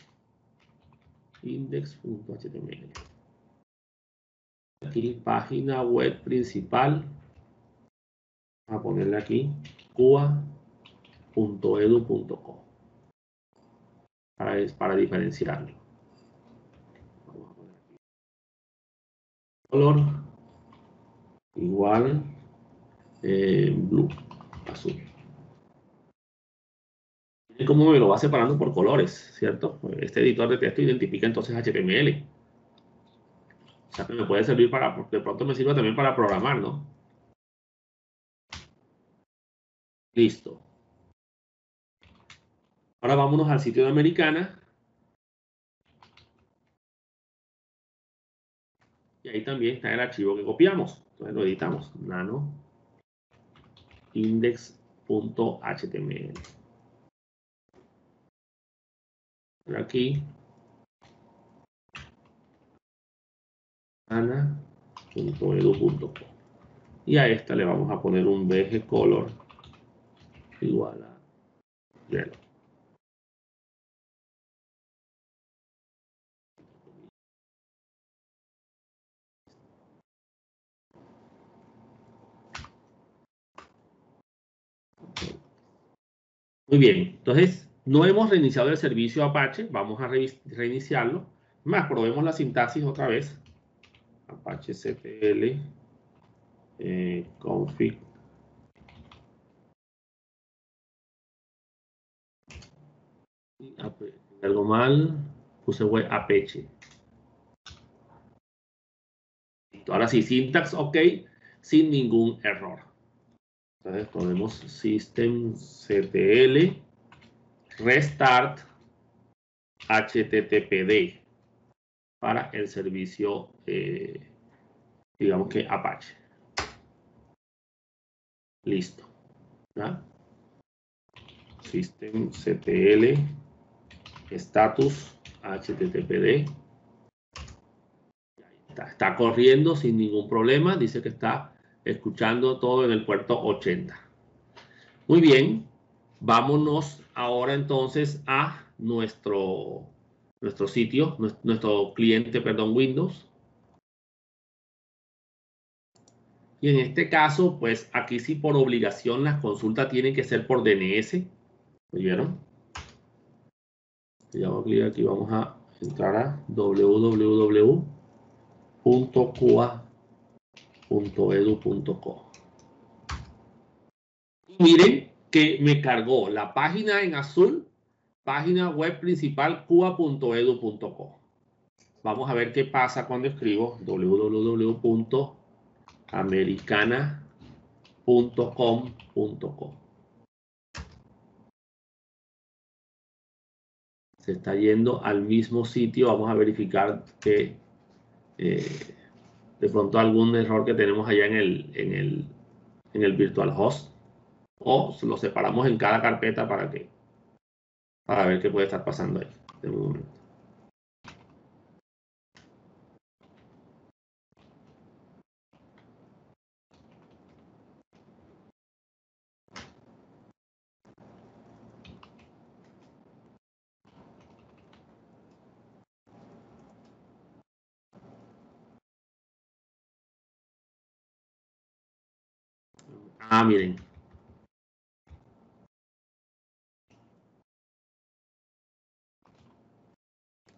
index.html. Aquí página web principal. A ponerle aquí cuba.edu.co para diferenciarlo. Vamos a poner aquí color igual blue, azul. Y como me lo va separando por colores, ¿cierto? Este editor de texto identifica entonces HTML. O sea que me puede servir de pronto me sirve también para programar, ¿no? Listo. Ahora vámonos al sitio de Americana. Y ahí también está el archivo que copiamos. Entonces lo editamos. Nano index.html. Por aquí. ana.edu.co. Y a esta le vamos a poner un BG color igual a yellow. Muy bien, entonces no hemos reiniciado el servicio Apache, vamos a reiniciarlo. Más, probemos la sintaxis otra vez. Apache ctl config. Algo mal, puse web Apache. Ahora sí, syntax ok, sin ningún error. Entonces ponemos systemctl restart httpd para el servicio, digamos que Apache. Listo. ¿Ya? Systemctl status httpd. Está corriendo sin ningún problema. Dice que está escuchando todo en el puerto 80. Muy bien. Vámonos ahora entonces a nuestro sitio, nuestro cliente, perdón, Windows. Y en este caso, pues aquí sí por obligación las consultas tienen que ser por DNS. ¿Oyeron? Si damos clic aquí, vamos a entrar a www.cua.edu.co. Miren que me cargó la página en azul, página web principal cua.edu.co. Vamos a ver qué pasa cuando escribo www.americana.com.co. Se está yendo al mismo sitio. Vamos a verificar que de pronto algún error que tenemos allá en el virtual host, o lo separamos en cada carpeta para ver qué puede estar pasando ahí. De un momento. Miren.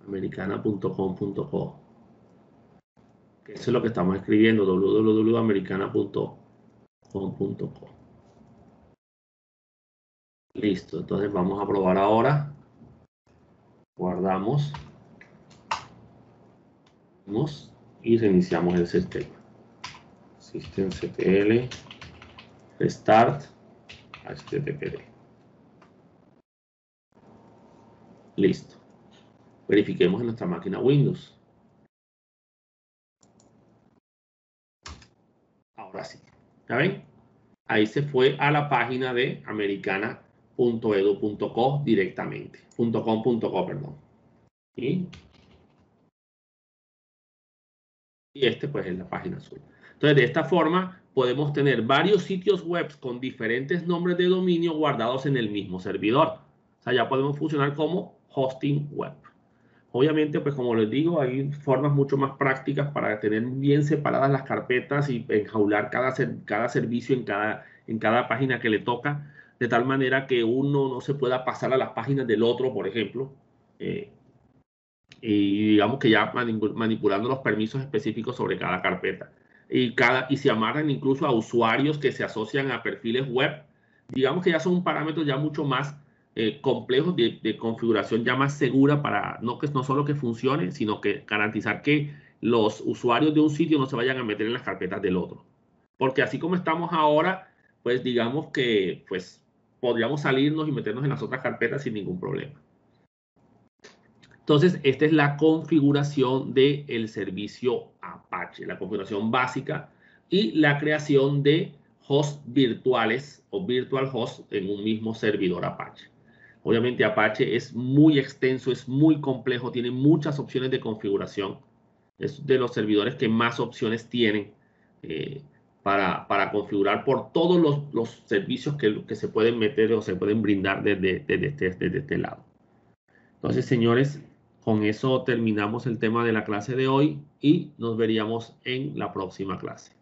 Americana.com.co. Eso es lo que estamos escribiendo, www.americana.com.co. Listo, entonces vamos a probar ahora. Guardamos. Y reiniciamos el sistema. systemctl restart httpd. Listo. Verifiquemos en nuestra máquina Windows. Ahora sí. ¿Ya ven? Ahí se fue a la página de americana.edu.co directamente. .com.co, perdón. Y este pues es la página azul. Entonces de esta forma podemos tener varios sitios web con diferentes nombres de dominio guardados en el mismo servidor. O sea, ya podemos funcionar como hosting web. Obviamente, pues como les digo, hay formas mucho más prácticas para tener bien separadas las carpetas y enjaular cada servicio en cada página que le toca, de tal manera que uno no se pueda pasar a las páginas del otro, por ejemplo, y digamos que ya manipulando los permisos específicos sobre cada carpeta. Y se amarran incluso a usuarios que se asocian a perfiles web. Digamos que ya son parámetros ya mucho más complejos de configuración ya más segura para no solo que funcione, sino que garantizar que los usuarios de un sitio no se vayan a meter en las carpetas del otro. Porque así como estamos ahora, pues digamos que pues podríamos salirnos y meternos en las otras carpetas sin ningún problema. Entonces, esta es la configuración del servicio Apache, la configuración básica y la creación de hosts virtuales o virtual hosts en un mismo servidor Apache. Obviamente Apache es muy extenso, es muy complejo, tiene muchas opciones de configuración. Es de los servidores que más opciones tienen para configurar por todos los servicios que se pueden meter o se pueden brindar desde este lado. Entonces, señores, con eso terminamos el tema de la clase de hoy y nos veríamos en la próxima clase.